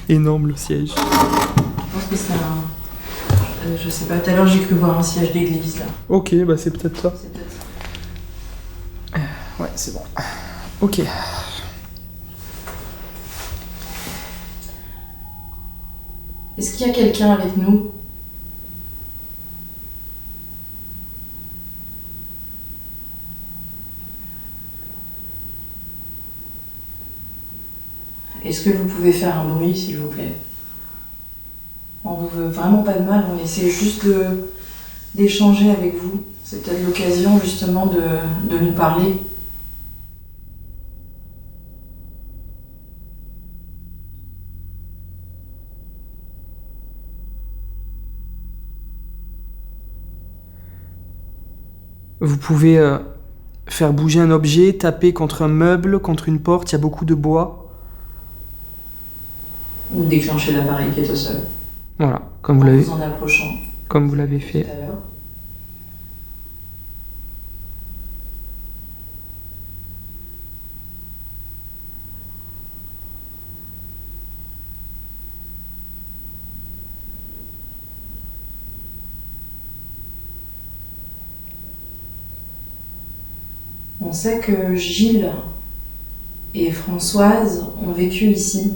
Énorme, le siège. Je pense que c'est un... je sais pas, tout à l'heure, j'ai cru voir un siège d'église, là. Ok, bah c'est peut-être ça. C'est peut-être ça. Ouais, c'est bon. Ok. Est-ce qu'il y a quelqu'un avec nous? Est-ce que vous pouvez faire un bruit, s'il vous plaît? On vous veut vraiment pas de mal, on essaie juste d'échanger avec vous. C'est peut-être l'occasion justement de nous parler. Vous pouvez faire bouger un objet, taper contre un meuble, contre une porte, il y a beaucoup de bois. Ou déclencher l'appareil qui est au sol. Voilà, comme En vous l'avez vous en approchant tout fait. à l'heure. On sait que Gilles et Françoise ont vécu ici.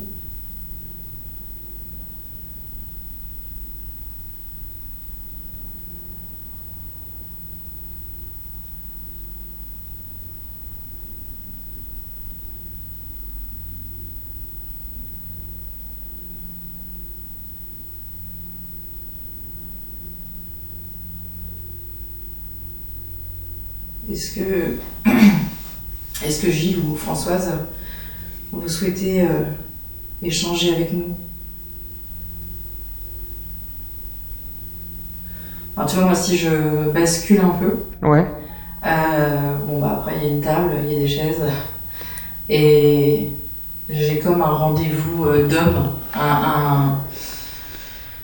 Est-ce que Gilles ou Françoise, vous souhaitez échanger avec nous? Alors, tu vois, moi, si je bascule un peu, Ouais. bon, bah, après, il y a une table, il y a des chaises, et j'ai comme un rendez-vous d'hommes, un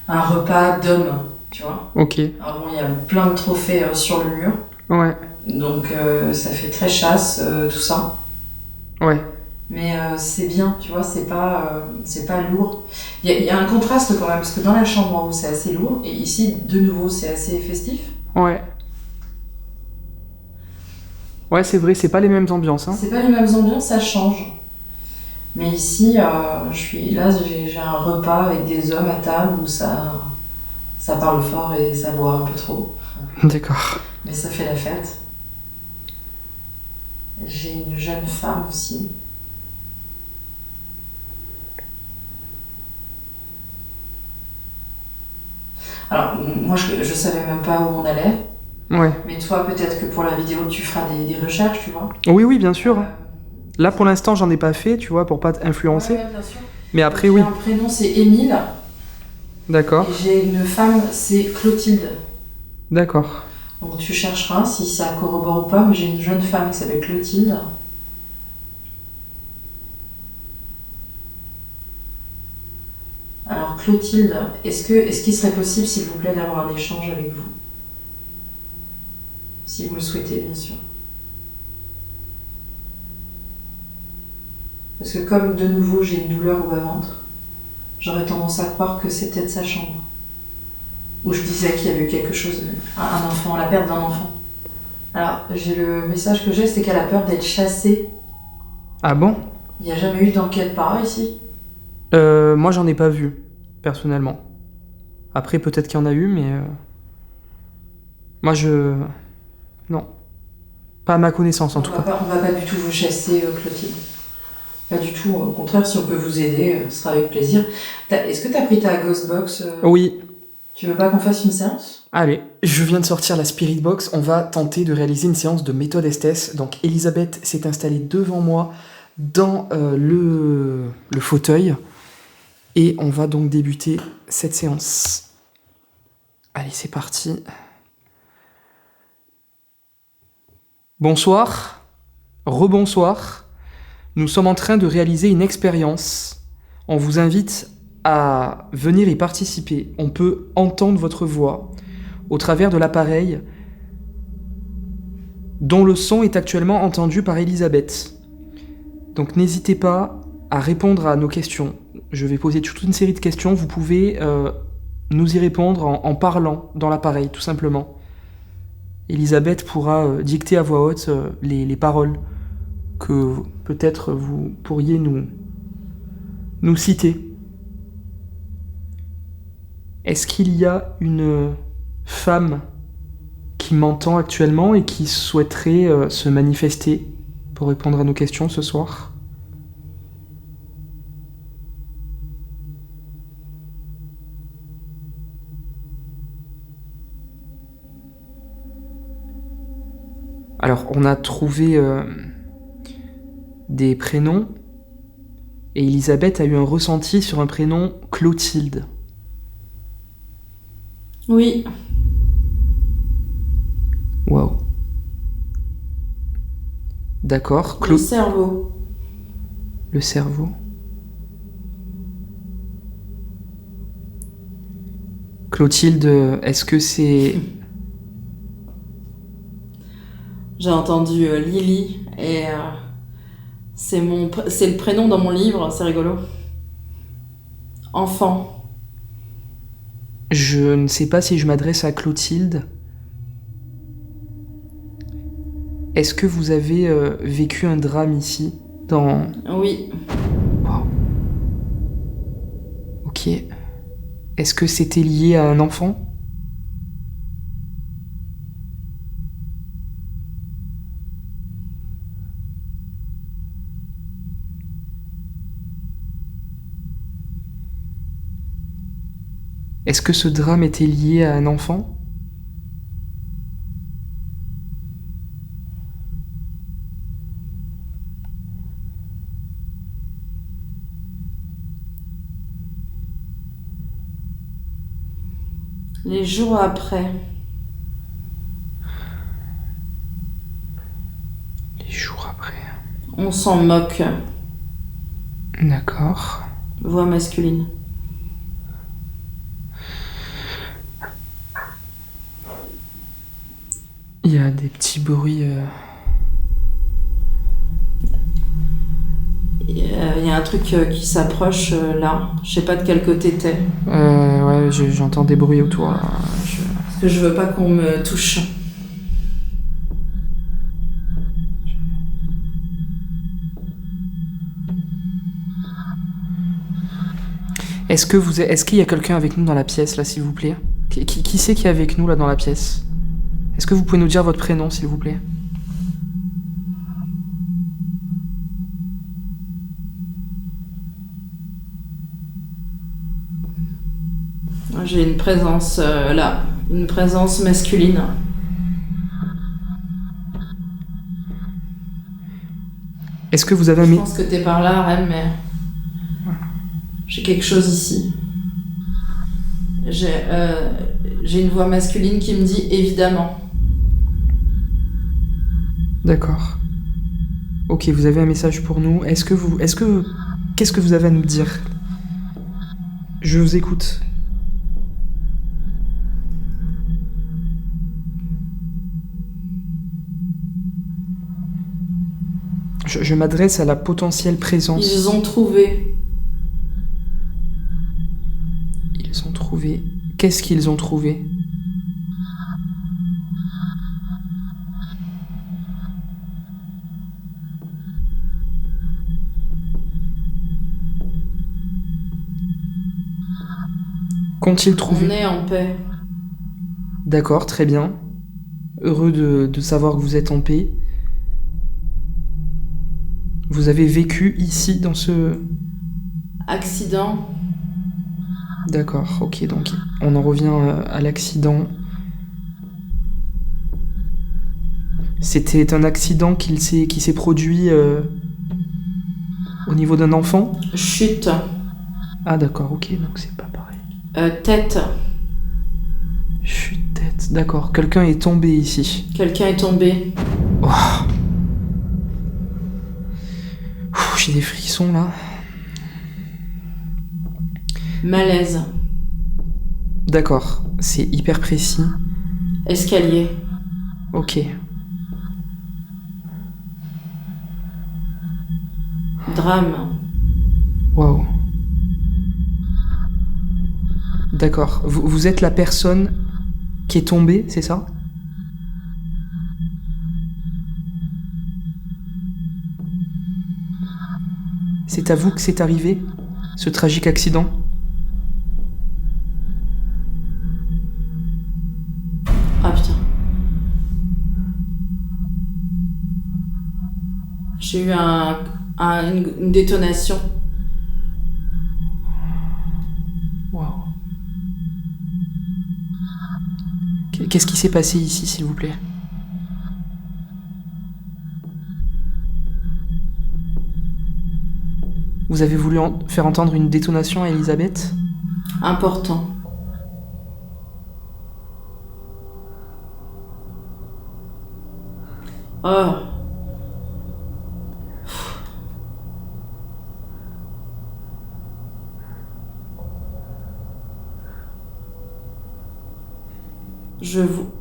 repas d'hommes, tu vois. Ok. Alors, bon, il y a plein de trophées sur le mur. Ouais. Donc ça fait très chasse, tout ça. Ouais. Mais c'est bien, tu vois, c'est pas lourd. Il y a un contraste quand même, parce que dans la chambre où c'est assez lourd, et ici, de nouveau, c'est assez festif. Ouais. Ouais, c'est vrai, c'est pas les mêmes ambiances. Hein. C'est pas les mêmes ambiances, ça change. Mais ici, j'ai un repas avec des hommes à table où ça parle fort et ça boit un peu trop. D'accord. Mais ça fait la fête. J'ai une jeune femme aussi. Alors, moi, je savais même pas où on allait. Ouais. Mais toi, peut-être que pour la vidéo, tu feras des recherches, tu vois. Oui, bien sûr. Là, pour l'instant, j'en ai pas fait, tu vois, pour pas t'influencer. Ouais, bien sûr. Mais après, Donc, oui. j'ai un prénom, c'est Émile. D'accord. Et j'ai une femme, c'est Clotilde. D'accord. Donc tu chercheras si ça corrobore ou pas, mais j'ai une jeune femme qui s'appelle Clotilde. Alors Alors Clotilde, est-ce qu'il serait possible, s'il vous plaît, d'avoir un échange avec vous? Si vous le souhaitez, bien sûr. Parce que comme de nouveau j'ai une douleur au bas-ventre, j'aurais tendance à croire que c'est peut-être sa chambre. Où je disais qu'il y avait eu quelque chose, un enfant, la perte d'un enfant. Alors, le message que j'ai, c'est qu'elle a peur d'être chassée. Ah bon? Il n'y a jamais eu d'enquête pareille ici? Moi j'en ai pas vu, personnellement. Après peut-être qu'il y en a eu, mais... Moi non. Pas à ma connaissance en tout cas. On va pas du tout vous chasser, Clotilde. Pas du tout, au contraire, si on peut vous aider, ce sera avec plaisir. Est-ce que t'as pris ta Ghostbox? Oui. Tu veux pas qu'on fasse une séance? Allez, je viens de sortir la Spirit Box, on va tenter de réaliser une séance de méthode Esthès. Donc Elisabeth s'est installée devant moi dans le fauteuil et on va donc débuter cette séance. Allez, c'est parti. Bonsoir, rebonsoir. Nous sommes en train de réaliser une expérience. On vous invite à venir y participer. On peut entendre votre voix au travers de l'appareil dont le son est actuellement entendu par Elisabeth. Donc n'hésitez pas à répondre à nos questions. Je vais poser toute une série de questions. Vous pouvez nous y répondre en parlant dans l'appareil, tout simplement. Elisabeth pourra dicter à voix haute les paroles que peut-être vous pourriez nous citer. Est-ce qu'il y a une femme qui m'entend actuellement et qui souhaiterait se manifester pour répondre à nos questions ce soir? Alors, on a trouvé des prénoms et Elisabeth a eu un ressenti sur un prénom Clotilde. Oui. Waouh. D'accord. Le cerveau. Le cerveau. Clotilde, est-ce que c'est... J'ai entendu Lily et c'est le prénom dans mon livre, c'est rigolo. Enfant. Je ne sais pas si je m'adresse à Clotilde. Est-ce que vous avez vécu un drame ici dans... Oui. Wow. Ok. Est-ce que c'était lié à un enfant ? Est-ce que ce drame était lié à un enfant ? Les jours après. Les jours après. On s'en moque. D'accord. Voix masculine. Il y a des petits bruits... Il y a un truc qui s'approche là. Je sais pas de quel côté t'es. Ouais, j'entends des bruits autour. Là. Parce que je veux pas qu'on me touche. Est-ce qu'il y a quelqu'un avec nous dans la pièce là, s'il vous plaît ? Qui c'est qui est avec nous là dans la pièce ? Est-ce que vous pouvez nous dire votre prénom, s'il vous plaît ? J'ai une présence là, une présence masculine. Est-ce que vous avez un... Je pense que t'es par là, Rem, mais j'ai quelque chose ici. J'ai une voix masculine qui me dit évidemment. D'accord. Ok, vous avez un message pour nous. Qu'est-ce que vous avez à nous dire ? Je vous écoute. Je m'adresse à la potentielle présence. Ils ont trouvé. Ils ont trouvé. Qu'est-ce qu'ils ont trouvé? Qu'ont-ils trouvé? On est en paix. D'accord, très bien. Heureux de savoir que vous êtes en paix. Vous avez vécu ici, dans ce... Accident. D'accord, ok, donc on en revient à l'accident. C'était un accident qui s'est produit au niveau d'un enfant? Chute. Ah d'accord, ok, donc c'est pas pareil. Tête. Chute, tête, d'accord. Quelqu'un est tombé ici. Quelqu'un est tombé. Oh. J'ai des frissons là. Malaise. D'accord, c'est hyper précis. Escalier. Ok. Drame. Waouh. D'accord. Vous êtes la personne qui est tombée, c'est ça? C'est à vous que c'est arrivé, ce tragique accident? Ah putain. J'ai eu une détonation. Waouh. Qu'est-ce qui s'est passé ici, s'il vous plaît? Vous avez voulu faire entendre une détonation à Elisabeth? Important. Oh.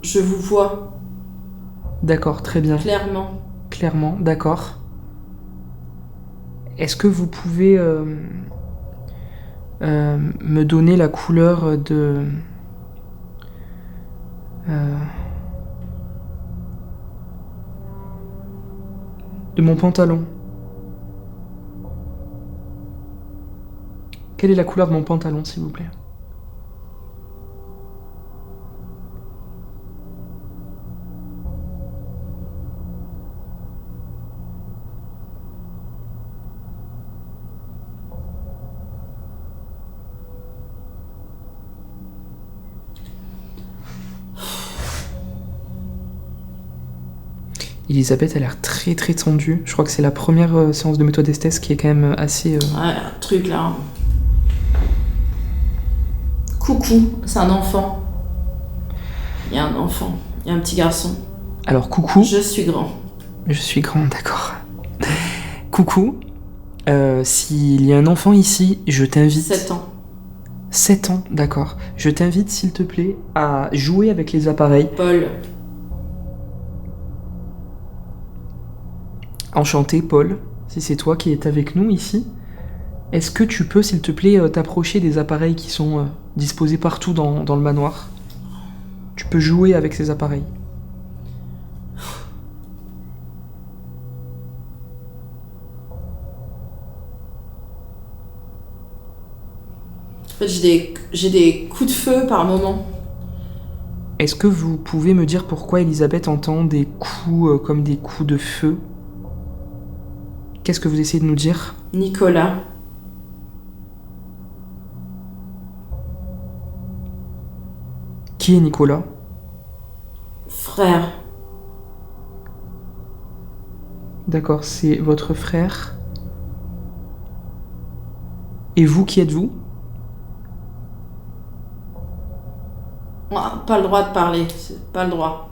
Je vous vois. D'accord, très bien. Clairement. Clairement, d'accord. Est-ce que vous pouvez me donner la couleur de mon pantalon? Quelle est la couleur de mon pantalon, s'il vous plaît? Elisabeth a l'air très très tendue. Je crois que c'est la première séance de méthode esthèse qui est quand même assez... Ouais, un truc là. Coucou, c'est un enfant. Il y a un enfant, il y a un petit garçon. Alors coucou. Je suis grand. Je suis grand, d'accord. Coucou. S'il y a un enfant ici, je t'invite... 7 ans. 7 ans, d'accord. Je t'invite, s'il te plaît, à jouer avec les appareils. Paul. Enchanté, Paul, si c'est toi qui es avec nous ici. Est-ce que tu peux, s'il te plaît, t'approcher des appareils qui sont disposés partout dans le manoir? Tu peux jouer avec ces appareils. En fait, j'ai des coups de feu par moment. Est-ce que vous pouvez me dire pourquoi Elisabeth entend des coups comme des coups de feu? Qu'est-ce que vous essayez de nous dire? Nicolas. Qui est Nicolas? Frère. D'accord, c'est votre frère. Et vous, qui êtes-vous? Pas le droit de parler, c'est pas le droit.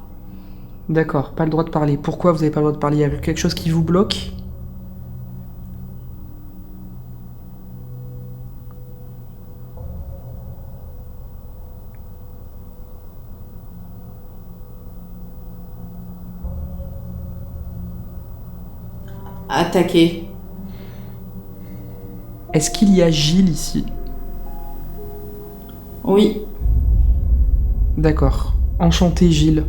D'accord, pas le droit de parler. Pourquoi vous n'avez pas le droit de parler? Il y a quelque chose qui vous bloque? Attaqué. Est-ce qu'il y a Gilles ici? Oui. D'accord. Enchanté, Gilles.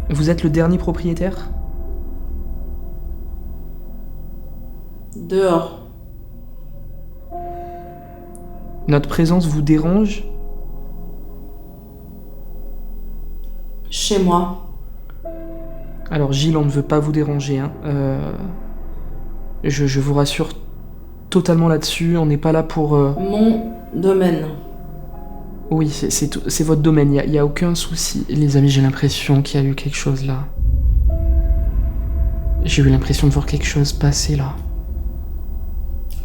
Vous êtes le dernier propriétaire? Dehors. Notre présence vous dérange? Chez moi. Alors Gilles, on ne veut pas vous déranger. Hein. Je vous rassure totalement là-dessus. On n'est pas là pour... Mon domaine. Oui, c'est votre domaine. Il y a aucun souci. Les amis, j'ai l'impression qu'il y a eu quelque chose là. J'ai eu l'impression de voir quelque chose passer là.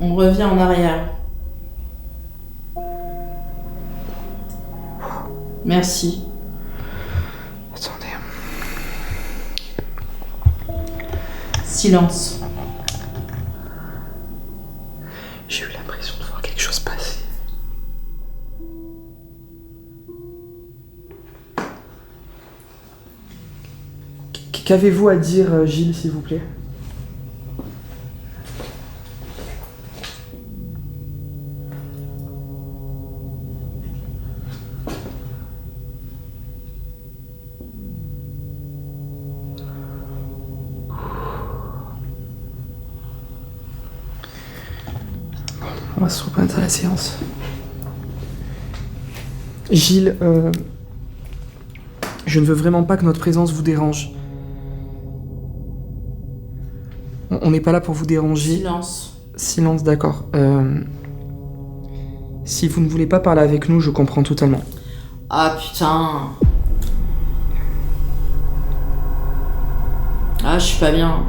On revient en arrière. Merci. Attendez. Silence. J'ai eu l'impression de voir quelque chose passer. Qu'avez-vous à dire, Gilles, s'il vous plaît? On va se reprendre à la séance. Gilles, je ne veux vraiment pas que notre présence vous dérange. On n'est pas là pour vous déranger. Silence. Silence, d'accord. Si vous ne voulez pas parler avec nous, je comprends totalement. Ah putain. Ah, je suis pas bien.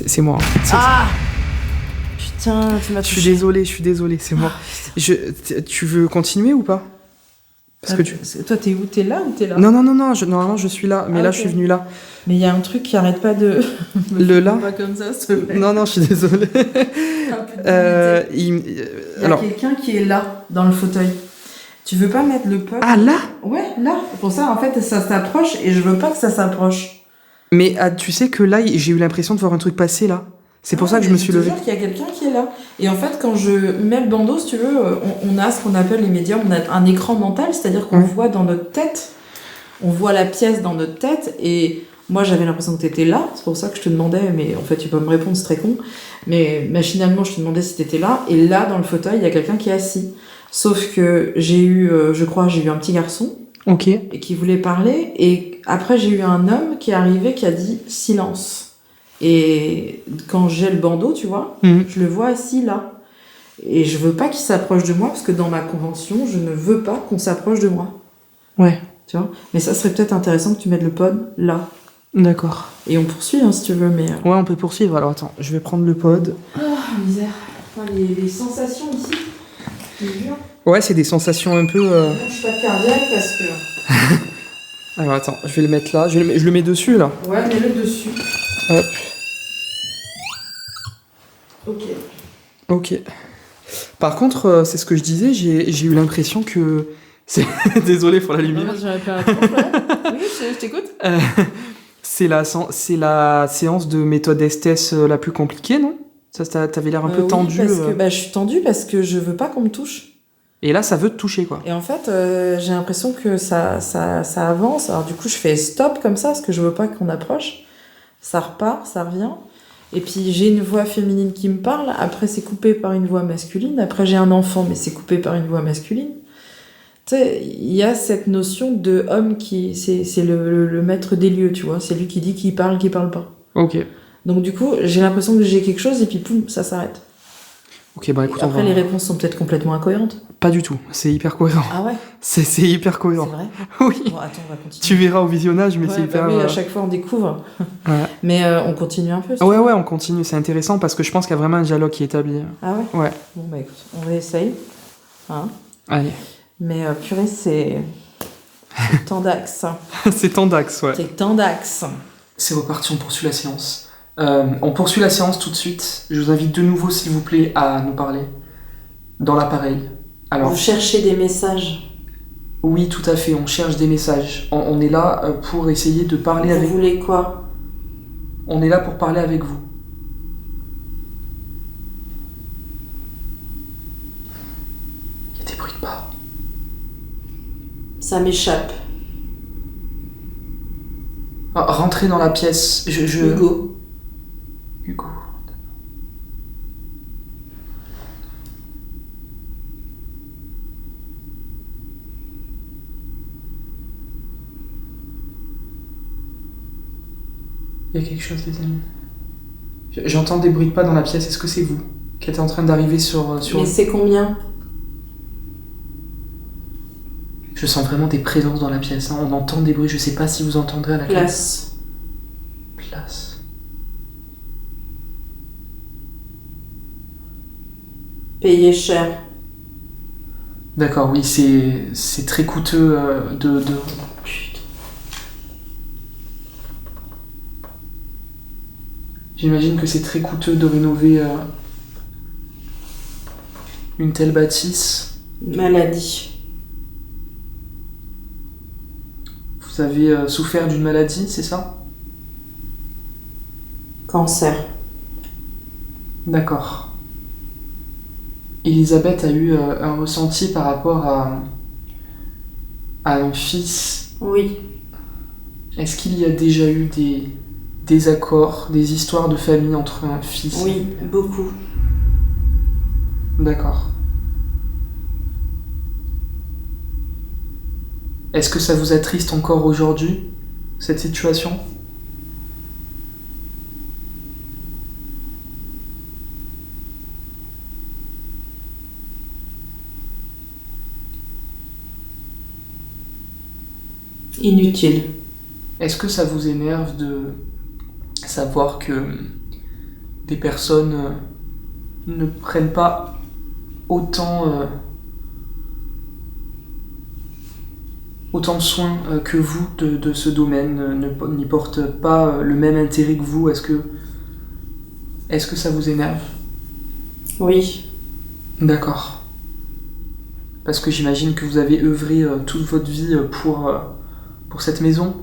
C'est moi. Ah putain, tu m'as Je touché. suis désolé, c'est moi. Tu veux continuer ou pas? Parce que Toi, t'es où? T'es là ou t'es là? Non, normalement je suis là, mais là ok. je suis venu là. Mais il y a un truc qui arrête pas de... Le là? Pas comme ça, s'il te plaît. Non, je suis désolé. Un peu de dignité. Il y a Alors, quelqu'un qui est là, dans le fauteuil. Tu veux pas mettre le pod? ah là? Ouais, là. Pour ça, en fait, ça s'approche et je veux pas que ça s'approche. Mais tu sais que là, j'ai eu l'impression de voir un truc passer là. C'est pour ça que je me suis levé. Je te jure qu'il y a quelqu'un qui est là. Et en fait, quand je mets le bandeau, si tu veux, on a ce qu'on appelle les médiums, on a un écran mental, c'est-à-dire qu'on voit dans notre tête, on voit la pièce dans notre tête, et moi j'avais l'impression que t'étais là, c'est pour ça que je te demandais, mais en fait tu peux me répondre, c'est très con, mais machinalement je te demandais si t'étais là, et là dans le fauteuil, il y a quelqu'un qui est assis. Sauf que j'ai eu un petit garçon, Ok. et qui voulait parler, et après j'ai eu un homme qui est arrivé qui a dit silence. Et quand j'ai le bandeau, tu vois, je le vois assis là. Et je veux pas qu'il s'approche de moi, parce que dans ma convention, je ne veux pas qu'on s'approche de moi. Ouais. Tu vois. Mais ça serait peut-être intéressant que tu mettes le pod là. D'accord. Et on poursuit, hein, si tu veux, mais... Ouais, on peut poursuivre. Alors attends, je vais prendre le pod. Ah, misère. Enfin, les sensations ici, je te jure. Ouais, c'est des sensations un peu... Non, je suis pas cardiaque parce que... Alors attends, je vais le mettre là. Je le mets dessus là. Ouais, mets-le dessus. Hop. Ok. Par contre, c'est ce que je disais, j'ai eu l'impression que... Désolé pour la lumière. J'aurais fait un truc, ouais. Oui, je t'écoute. C'est la séance de méthode Estes la plus compliquée, non? Ça, t'avais l'air un peu tendu. Parce que, je suis tendue parce que je veux pas qu'on me touche. Et là, ça veut te toucher, quoi. Et en fait, j'ai l'impression que ça avance. Alors du coup, je fais stop comme ça parce que je veux pas qu'on approche. Ça repart, ça revient. Et puis j'ai une voix féminine qui me parle. Après, c'est coupé par une voix masculine. Après, j'ai un enfant, mais c'est coupé par une voix masculine. Tu sais, il y a cette notion de homme qui... C'est le maître des lieux, tu vois. C'est lui qui dit qui parle pas. Ok. Donc du coup, j'ai l'impression que j'ai quelque chose et puis poum, ça s'arrête. Ok, bah écoute, Après, les réponses sont peut-être complètement incohérentes. Pas du tout, c'est hyper cohérent. Ah ouais? C'est hyper C'est cohérent. vrai? Oui. Bon, attends, on va continuer. Tu verras au visionnage, mais Ouais, c'est hyper... oui, à chaque fois on découvre. Ouais. Mais on continue un peu. Ouais, on continue, c'est intéressant parce que je pense qu'il y a vraiment un dialogue qui est établi. Ah ouais? Ouais. Bon bah écoute, on essaye. Hein? Allez. Mais purée, c'est tendax. C'est tendax, ouais. C'est tendax. C'est reparti, on poursuit la séance. On poursuit la séance tout de suite. Je vous invite de nouveau, s'il vous plaît, à nous parler dans l'appareil. Alors, Vous cherchez des messages. oui, tout à fait, on cherche des messages. On est là pour essayer de parler Vous avec vous. voulez quoi? On est là pour parler avec vous. Il y a des bruits de pas. Ça m'échappe. Ah, rentrez dans la pièce. Hugo. Hugo. Il y a quelque chose, les amis. J'entends des bruits de pas dans la pièce. Est-ce que c'est vous qui êtes en train d'arriver sur... Mais c'est combien? Je sens vraiment des présences dans la pièce. Hein. On entend des bruits. Je sais pas si vous entendrez à la Place. Place. Payé cher. D'accord, oui, c'est très coûteux de... Putain. J'imagine que c'est très coûteux de rénover une telle bâtisse. Maladie. Vous avez souffert d'une maladie, c'est ça? Cancer. D'accord. Elisabeth a eu un ressenti par rapport à un fils. Oui. Est-ce qu'il y a déjà eu des désaccords, des histoires de famille entre un fils? Oui, beaucoup. D'accord. Est-ce que ça vous attriste encore aujourd'hui, cette situation? Inutile. Est-ce que ça vous énerve de savoir que des personnes ne prennent pas autant de soin que vous de ce domaine, n'y portent pas le même intérêt que vous? Est-ce que ça vous énerve? Oui. D'accord. Parce que j'imagine que vous avez œuvré toute votre vie pour cette maison.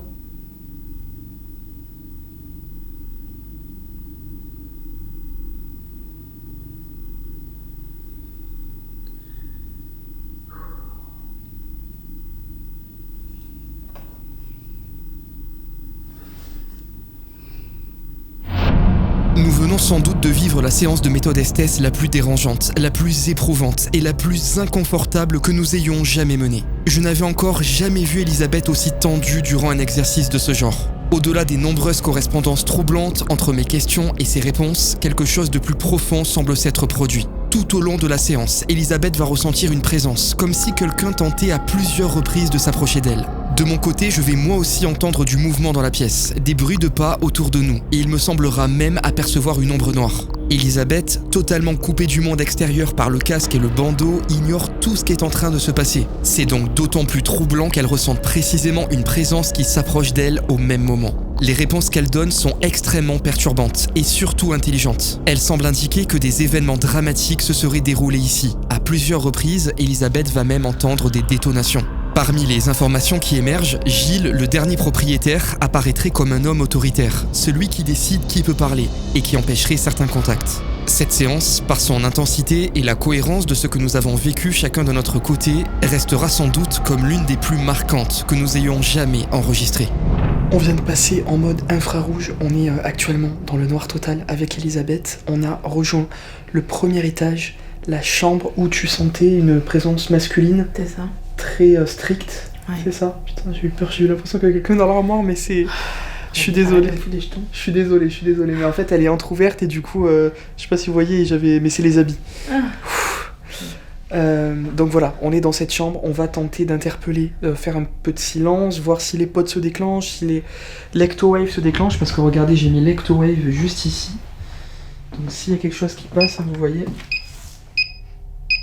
Nous venons sans doute de vivre la séance de méthode Esthès la plus dérangeante, la plus éprouvante et la plus inconfortable que nous ayons jamais menée. Je n'avais encore jamais vu Elisabeth aussi tendue durant un exercice de ce genre. Au-delà des nombreuses correspondances troublantes entre mes questions et ses réponses, quelque chose de plus profond semble s'être produit. Tout au long de la séance, Elisabeth va ressentir une présence, comme si quelqu'un tentait à plusieurs reprises de s'approcher d'elle. De mon côté, je vais moi aussi entendre du mouvement dans la pièce, des bruits de pas autour de nous, et il me semblera même apercevoir une ombre noire. Elisabeth, totalement coupée du monde extérieur par le casque et le bandeau, ignore tout ce qui est en train de se passer. C'est donc d'autant plus troublant qu'elle ressente précisément une présence qui s'approche d'elle au même moment. Les réponses qu'elle donne sont extrêmement perturbantes et surtout intelligentes. Elle semble indiquer que des événements dramatiques se seraient déroulés ici. À plusieurs reprises, Elisabeth va même entendre des détonations. Parmi les informations qui émergent, Gilles, le dernier propriétaire, apparaîtrait comme un homme autoritaire, celui qui décide qui peut parler et qui empêcherait certains contacts. Cette séance, par son intensité et la cohérence de ce que nous avons vécu chacun de notre côté, restera sans doute comme l'une des plus marquantes que nous ayons jamais enregistrées. On vient de passer en mode infrarouge, on est actuellement dans le noir total avec Elisabeth. On a rejoint le premier étage, la chambre où tu sentais une présence masculine. C'est ça. Très stricte, Ouais. c'est ça? Putain, j'ai eu peur, j'ai eu l'impression qu'il y a quelqu'un dans l'armoire, mais c'est... Je suis désolé. Je suis désolé, mais en fait elle est entrouverte et du coup, je sais pas si vous voyez, mais c'est les habits. Donc voilà, on est dans cette chambre, on va tenter d'interpeller, faire un peu de silence, voir si les pods se déclenchent, si les l'ectowave se déclenchent, parce que regardez, j'ai mis l'ectowave juste ici. Donc s'il y a quelque chose qui passe, vous voyez,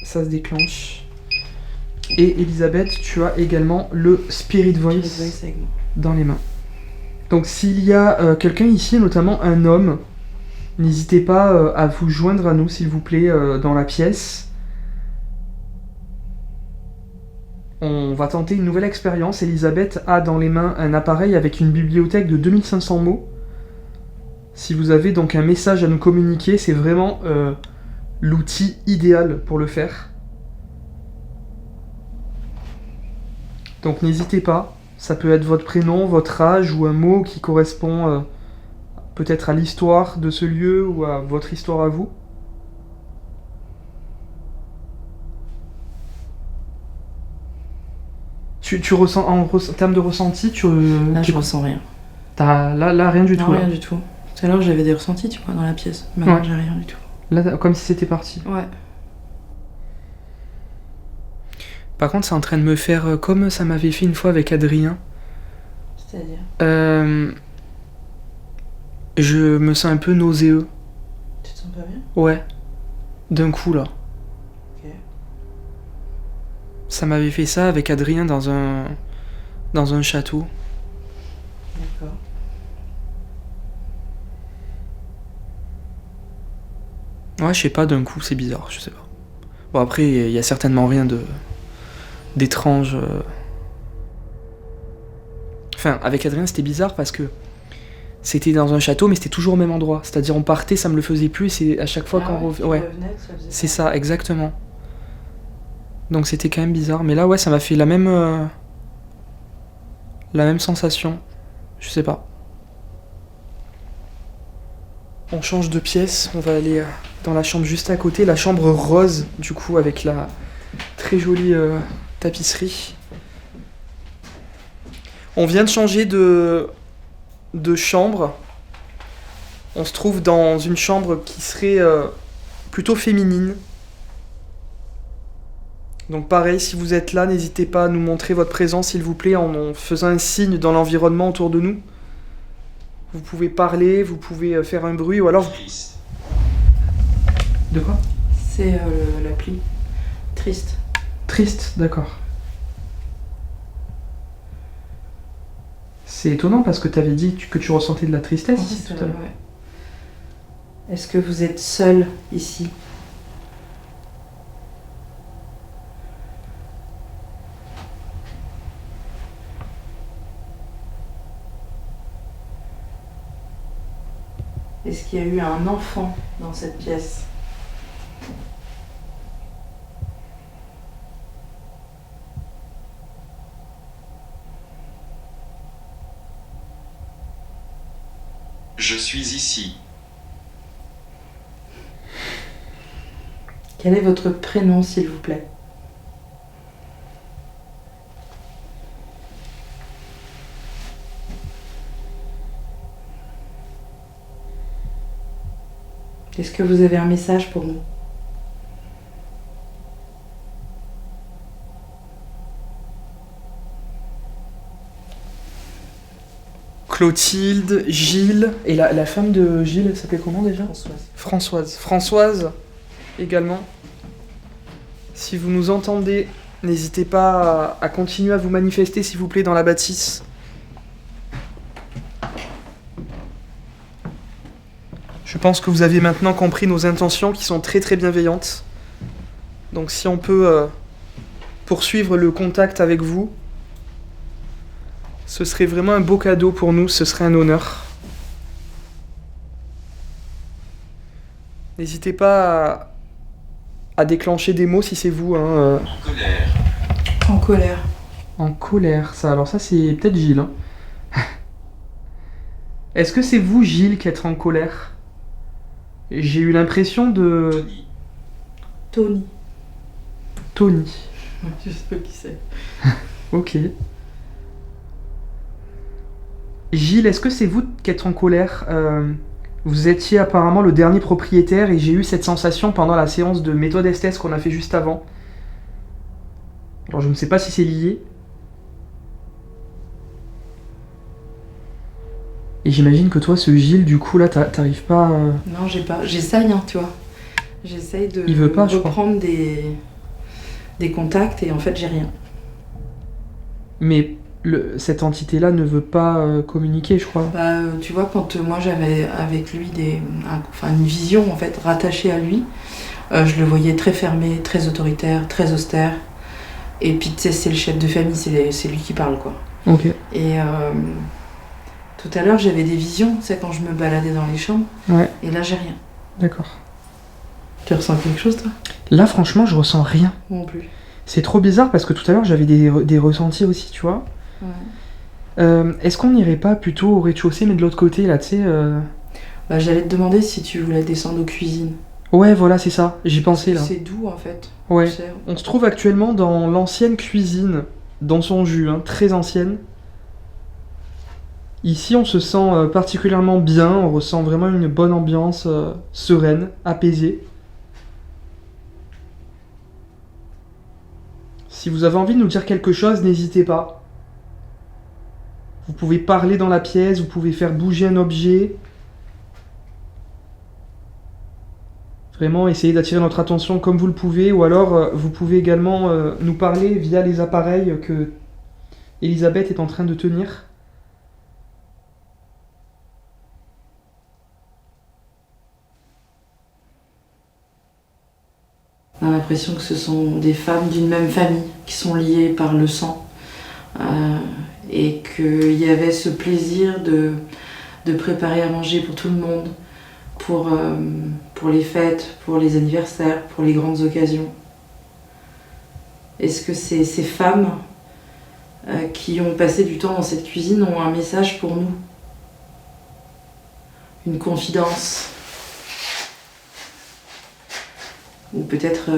ça se déclenche. Et Elisabeth, tu as également le Spirit Voice dans les mains. Donc s'il y a quelqu'un ici, notamment un homme, n'hésitez pas à vous joindre à nous, s'il vous plaît, dans la pièce. On va tenter une nouvelle expérience. Elisabeth a dans les mains un appareil avec une bibliothèque de 2500 mots. Si vous avez donc un message à nous communiquer, c'est vraiment l'outil idéal pour le faire. Donc n'hésitez pas, ça peut être votre prénom, votre âge ou un mot qui correspond peut-être à l'histoire de ce lieu ou à votre histoire à vous. Tu ressens, en termes de ressenti, Là, je ressens rien. Là, rien du tout. Rien du tout. Tout à l'heure, j'avais des ressentis, tu vois, dans la pièce. Maintenant, j'ai rien du tout. Là, comme si c'était parti. Ouais. Par contre, c'est en train de me faire comme ça m'avait fait une fois avec Adrien. C'est-à-dire je me sens un peu nauséeux. Tu te sens pas bien? Ouais. D'un coup, là. Ok. Ça m'avait fait ça avec Adrien dans un château. D'accord. Ouais, je sais pas, d'un coup, c'est bizarre, je sais pas. Bon, après, il y a certainement rien d'étrange. Enfin, avec Adrien, c'était bizarre parce que c'était dans un château, mais c'était toujours au même endroit. C'est-à-dire, on partait, ça me le faisait plus, et c'est à chaque fois qu'on revenait. Ouais, c'est ça, exactement. Donc c'était quand même bizarre. Mais là, ouais, ça m'a fait la même sensation. Je sais pas. On change de pièce, on va aller dans la chambre juste à côté, la chambre rose, du coup, avec la très jolie tapisserie. On vient de changer de chambre. On se trouve dans une chambre qui serait plutôt féminine. Donc pareil, si vous êtes là, n'hésitez pas à nous montrer votre présence, s'il vous plaît, en faisant un signe dans l'environnement autour de nous. Vous pouvez parler, vous pouvez faire un bruit, ou alors... De quoi? C'est l'appli. Triste. Triste, d'accord. C'est étonnant parce que tu avais dit que tu ressentais de la tristesse ici tout à l'heure. Ouais. Est-ce que vous êtes seul ici? Est-ce qu'il y a eu un enfant dans cette pièce? Je suis ici. Quel est votre prénom, s'il vous plaît? Est-ce que vous avez un message pour nous? Clotilde, Gilles, et la femme de Gilles, elle s'appelait comment déjà? Françoise. Françoise, également. Si vous nous entendez, n'hésitez pas à continuer à vous manifester, s'il vous plaît, dans la bâtisse. Je pense que vous avez maintenant compris nos intentions qui sont très très bienveillantes. Donc si on peut poursuivre le contact avec vous, ce serait vraiment un beau cadeau pour nous, ce serait un honneur. N'hésitez pas à déclencher des mots si c'est vous. En colère. En colère. En colère, ça. Alors ça, c'est peut-être Gilles. Hein. Est-ce que c'est vous, Gilles, qui êtes en colère? J'ai eu l'impression de... Tony. Tony. Je sais pas qui c'est. Ok. Gilles, est-ce que c'est vous qui êtes en colère? Vous étiez apparemment le dernier propriétaire et j'ai eu cette sensation pendant la séance de méthode esthèse qu'on a fait juste avant. Alors je ne sais pas si c'est lié. Et j'imagine que toi, ce Gilles, du coup, là, t'arrives pas à... Non, j'ai pas. J'essaye, hein, tu vois. J'essaye de Il veut pas, je crois. reprendre des contacts et en fait, j'ai rien. Mais cette entité-là ne veut pas communiquer, je crois. Bah, tu vois, quand moi j'avais avec lui une vision en fait rattachée à lui, je le voyais très fermé, très autoritaire, très austère. Et puis tu sais, c'est le chef de famille, c'est lui qui parle quoi. Ok. Et tout à l'heure j'avais des visions, tu sais, quand je me baladais dans les chambres. Ouais. Et là j'ai rien. D'accord. Tu ressens quelque chose toi? Là, franchement, je ressens rien. Non plus. C'est trop bizarre parce que tout à l'heure, j'avais des ressentis aussi, tu vois. Ouais. Est-ce qu'on n'irait pas plutôt au rez-de-chaussée, mais de l'autre côté, là, tu sais Bah, j'allais te demander si tu voulais descendre aux cuisines. Ouais, voilà, c'est ça. J'y pensais, là. C'est d'où en fait? Ouais. Tu sais. On se trouve actuellement dans l'ancienne cuisine, dans son jus, hein, très ancienne. Ici, on se sent particulièrement bien, on ressent vraiment une bonne ambiance, sereine, apaisée. Si vous avez envie de nous dire quelque chose, n'hésitez pas. Vous pouvez parler dans la pièce, vous pouvez faire bouger un objet. Vraiment, essayez d'attirer notre attention comme vous le pouvez, ou alors vous pouvez également nous parler via les appareils que Elisabeth est en train de tenir. On a l'impression que ce sont des femmes d'une même famille qui sont liées par le sang et qu'il y avait ce plaisir de préparer à manger pour tout le monde, pour les fêtes, pour les anniversaires, pour les grandes occasions. Est-ce que ces femmes qui ont passé du temps dans cette cuisine ont un message pour nous? Une confidence? Ou peut-être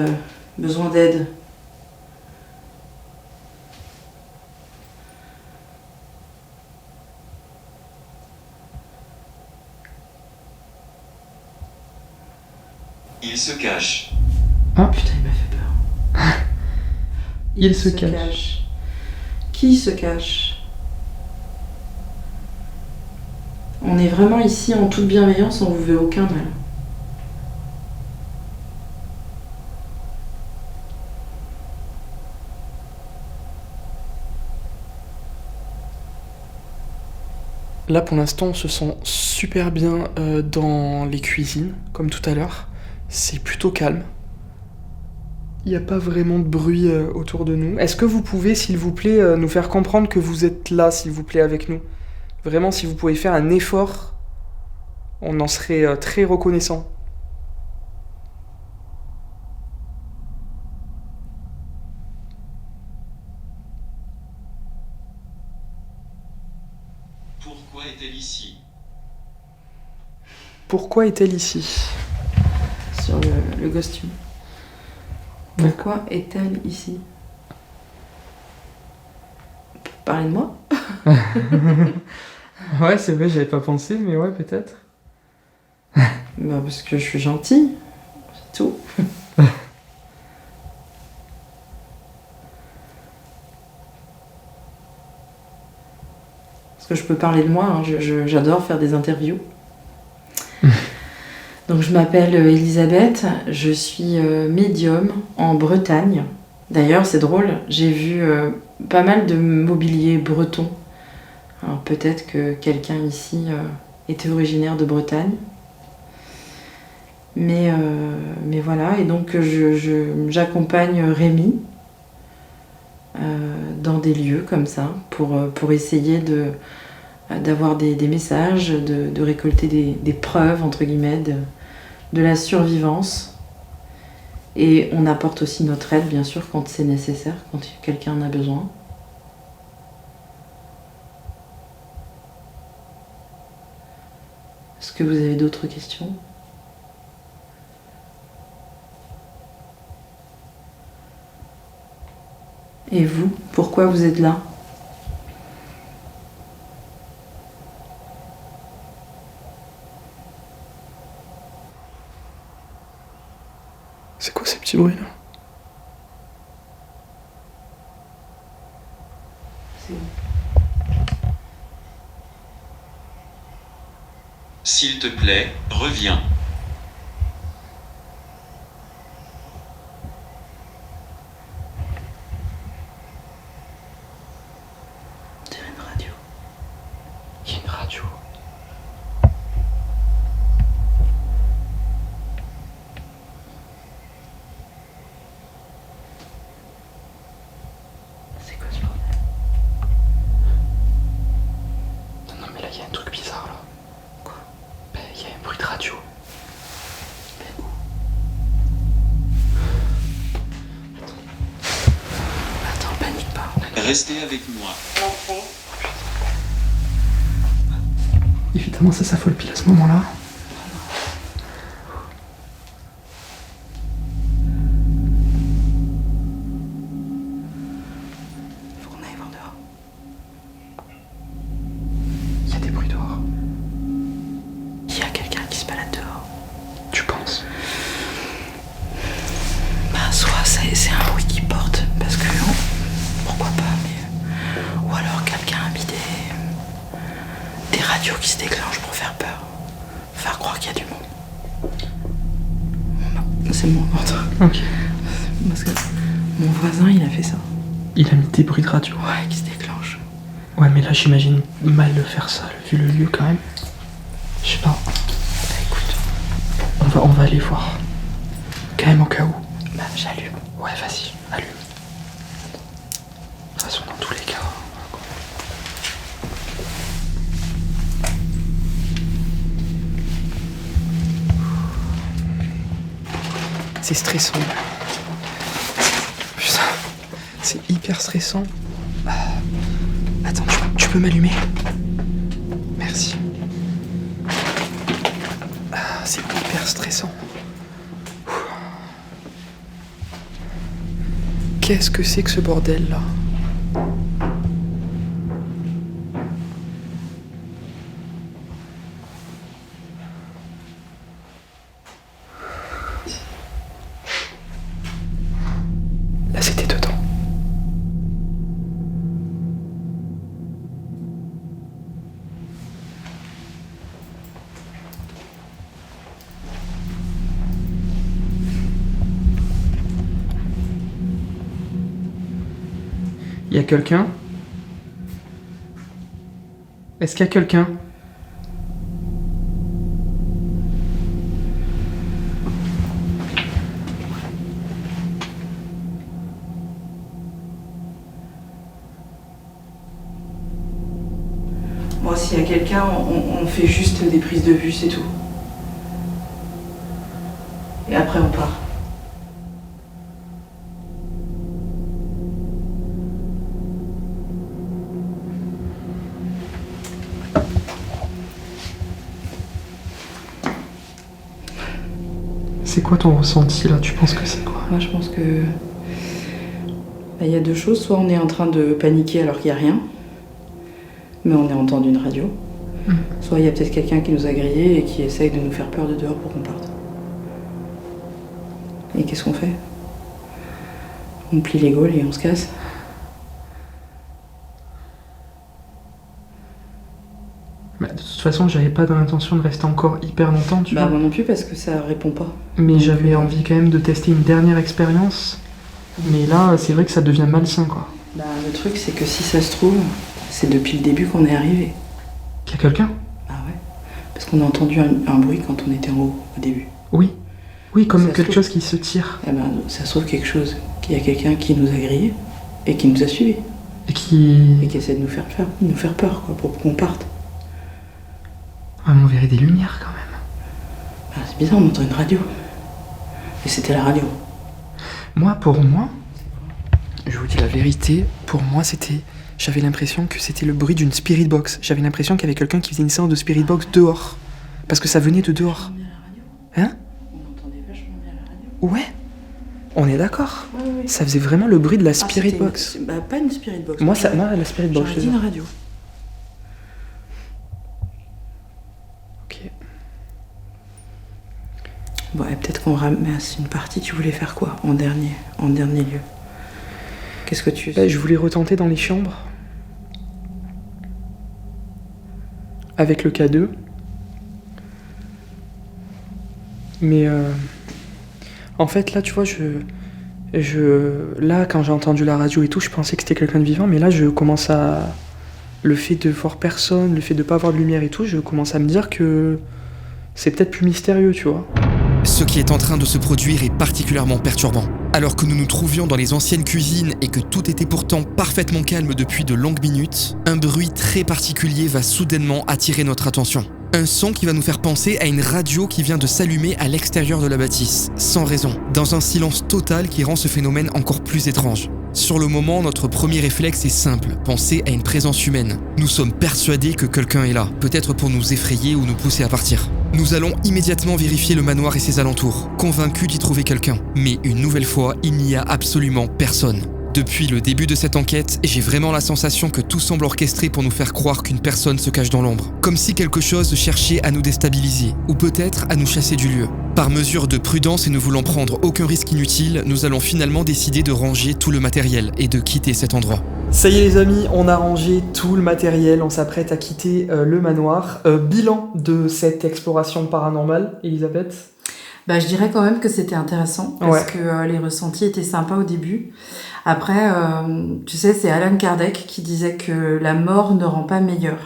besoin d'aide. Il se cache. Ah. Putain, il m'a fait peur. Il se cache. Qui se cache? On est vraiment ici en toute bienveillance, on vous veut aucun mal. Là, pour l'instant, on se sent super bien dans les cuisines, comme tout à l'heure. C'est plutôt calme. Il n'y a pas vraiment de bruit autour de nous. Est-ce que vous pouvez, s'il vous plaît, nous faire comprendre que vous êtes là, s'il vous plaît, avec nous? Vraiment, si vous pouvez faire un effort, on en serait très reconnaissant. Pourquoi est-elle ici? Pourquoi est-elle ici? Sur le costume. Pourquoi est-elle ici? Parlez de moi? Ouais, c'est vrai, j'avais pas pensé, mais ouais, peut-être. Bah parce que je suis gentille, c'est tout. Parce que je peux parler de moi, hein, j'adore faire des interviews. Donc je m'appelle Elisabeth, je suis médium en Bretagne. D'ailleurs c'est drôle, j'ai vu pas mal de mobilier breton. Alors peut-être que quelqu'un ici était originaire de Bretagne. Mais voilà, et donc j'accompagne Rémi dans des lieux comme ça pour essayer d'avoir des messages, de récolter des preuves, entre guillemets, de la survivance. Et on apporte aussi notre aide, bien sûr, quand c'est nécessaire, quand quelqu'un en a besoin. Est-ce que vous avez d'autres questions ? Et vous, pourquoi vous êtes là ? C'est quoi ces petits bruits là? C'est S'il te plaît, reviens. Restez avec moi. Évidemment, ça s'affole pile à ce moment-là. Faut qu'on aille voir dehors. Il y a des bruits dehors. Il y a quelqu'un qui se balade dehors. Tu penses? Bah, soit c'est un bruit qui porte, parce que pourquoi pas, mais. Ou alors quelqu'un a mis des radios qui se déclenchent pour faire peur. Faire croire qu'il y a du monde. C'est mon ventre. Ok. Parce que mon voisin, il a fait ça. Il a mis des bruits de radio. Ouais, qui se déclenchent. Ouais, mais là, j'imagine mal de faire ça, vu le lieu quand même. Je sais pas. Bah écoute, On va aller voir. Quand même au cas où. bah j'allume. Ouais, vas-y, allume. De toute façon, dans tous les cas. C'est stressant. Putain, c'est hyper stressant. Attends, tu peux m'allumer? Merci. C'est hyper stressant. Qu'est-ce que c'est que ce bordel là? Là, c'était dedans. Il y a quelqu'un? Est-ce qu'il y a quelqu'un? Moi, s'il y a quelqu'un, on fait juste des prises de vue, c'est tout. Et après, on part. C'est quoi ton ressenti là? Tu penses que c'est quoi? Moi, je pense que. Bah, il y a deux choses. Soit on est en train de paniquer alors qu'il n'y a rien, mais on a entendu une radio. Soit il y a peut-être quelqu'un qui nous a grillés et qui essaye de nous faire peur de dehors pour qu'on parte. Et qu'est-ce qu'on fait? On plie les gaules et on se casse. Bah, de toute façon, j'avais pas l'intention de rester encore hyper longtemps, tu Bah, vois. moi non plus, parce que ça répond pas. Mais j'avais envie quand même de tester une dernière expérience. Mais là, c'est vrai que ça devient malsain, quoi. Bah, le truc, c'est que si ça se trouve, c'est depuis le début qu'on est arrivé. Il y a quelqu'un? Ah ouais. Parce qu'on a entendu un bruit quand on était en haut, au début. Oui. Oui, comme Ça se quelque trouve. chose qui se tire. Eh ben, ça se trouve quelque chose. Qu'il y a quelqu'un qui nous a grillés et qui nous a suivis. Et qui... Et qui essaie de nous faire peur, quoi, pour qu'on parte. Ah, mais on verrait des lumières, quand même. Bah, c'est bizarre, on entend une radio. Et c'était la radio. Moi, pour moi... Je vous dis la vérité, pour moi, c'était... J'avais l'impression que c'était le bruit d'une spirit box. J'avais l'impression qu'il y avait quelqu'un qui faisait une séance de spirit box dehors. Parce que ça venait de dehors. Hein? On entendait vachement bien la radio. Ouais. On est d'accord. Ouais. Ça faisait vraiment le bruit de la Ah, spirit c'était box. Bah, pas une spirit box. Moi, la spirit box, J'aurais je dit veux une dire. radio. Ok. Bon, et peut-être qu'on ramasse une partie. Tu voulais faire quoi en dernier lieu? Qu'est-ce que tu... Je voulais retenter dans les chambres. Avec le K2. Mais en fait là tu vois là quand j'ai entendu la radio et tout, je pensais que c'était quelqu'un de vivant, mais là je commence à... Le fait de voir personne, le fait de pas avoir de lumière et tout, je commence à me dire que c'est peut-être plus mystérieux, tu vois. Ce qui est en train de se produire est particulièrement perturbant. Alors que nous nous trouvions dans les anciennes cuisines et que tout était pourtant parfaitement calme depuis de longues minutes, un bruit très particulier va soudainement attirer notre attention. Un son qui va nous faire penser à une radio qui vient de s'allumer à l'extérieur de la bâtisse, sans raison, dans un silence total qui rend ce phénomène encore plus étrange. Sur le moment, notre premier réflexe est simple, penser à une présence humaine. Nous sommes persuadés que quelqu'un est là, peut-être pour nous effrayer ou nous pousser à partir. Nous allons immédiatement vérifier le manoir et ses alentours, convaincus d'y trouver quelqu'un. Mais une nouvelle fois, il n'y a absolument personne. Depuis le début de cette enquête, j'ai vraiment la sensation que tout semble orchestré pour nous faire croire qu'une personne se cache dans l'ombre. Comme si quelque chose cherchait à nous déstabiliser, ou peut-être à nous chasser du lieu. Par mesure de prudence et ne voulant prendre aucun risque inutile, nous allons finalement décider de ranger tout le matériel et de quitter cet endroit. Ça y est les amis, on a rangé tout le matériel, on s'apprête à quitter le manoir. Bilan de cette exploration paranormale, Elisabeth? Je dirais quand même que c'était intéressant parce que les ressentis étaient sympas au début. Après, tu sais, c'est Allan Kardec qui disait que la mort ne rend pas meilleur.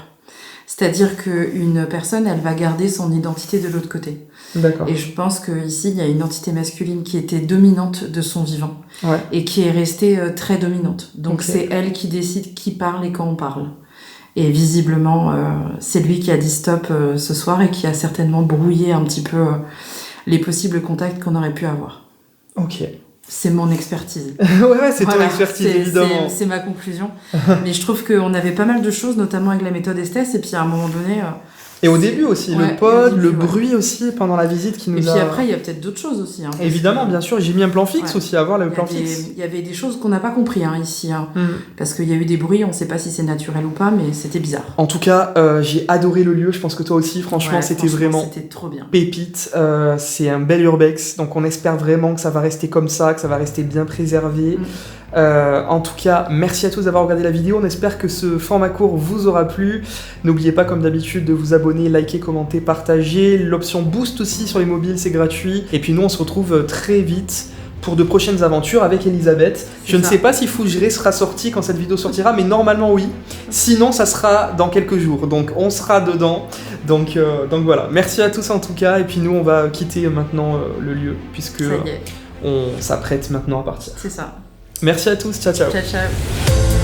C'est-à-dire qu'une personne, elle va garder son identité de l'autre côté. D'accord. Et je pense qu'ici, il y a une entité masculine qui était dominante de son vivant et qui est restée très dominante. Donc c'est elle qui décide qui parle et quand on parle. Et visiblement, c'est lui qui a dit stop ce soir et qui a certainement brouillé un petit peu les possibles contacts qu'on aurait pu avoir. Ok. C'est mon expertise. ouais, c'est ton expertise, évidemment. C'est ma conclusion. Mais je trouve qu'on avait pas mal de choses, notamment avec la méthode Esthès, et puis à un moment donné... Et au début aussi, le pod, le bruit aussi pendant la visite qui nous a... Et puis après, il y a peut-être d'autres choses aussi. Évidemment, bien sûr, j'ai mis un plan fixe aussi, à voir le plan fixe. Il y avait des choses qu'on n'a pas compris ici, parce qu'il y a eu des bruits, on ne sait pas si c'est naturel ou pas, mais c'était bizarre. En tout cas, j'ai adoré le lieu, je pense que toi aussi, franchement, c'était trop bien. Pépite, c'est un bel urbex, donc on espère vraiment que ça va rester comme ça, que ça va rester bien préservé. En tout cas, merci à tous d'avoir regardé la vidéo, on espère que ce format court vous aura plu. N'oubliez pas comme d'habitude de vous abonner, liker, commenter, partager. L'option boost aussi sur les mobiles, c'est gratuit. Et puis nous on se retrouve très vite pour de prochaines aventures avec Elisabeth. Je ne sais pas si Fougeré sera sorti quand cette vidéo sortira, mais normalement oui. Sinon ça sera dans quelques jours, donc on sera dedans. Donc voilà, merci à tous en tout cas. Et puis nous on va quitter maintenant le lieu, puisque on s'apprête maintenant à partir. C'est ça. Merci à tous, ciao ciao. Ciao ciao.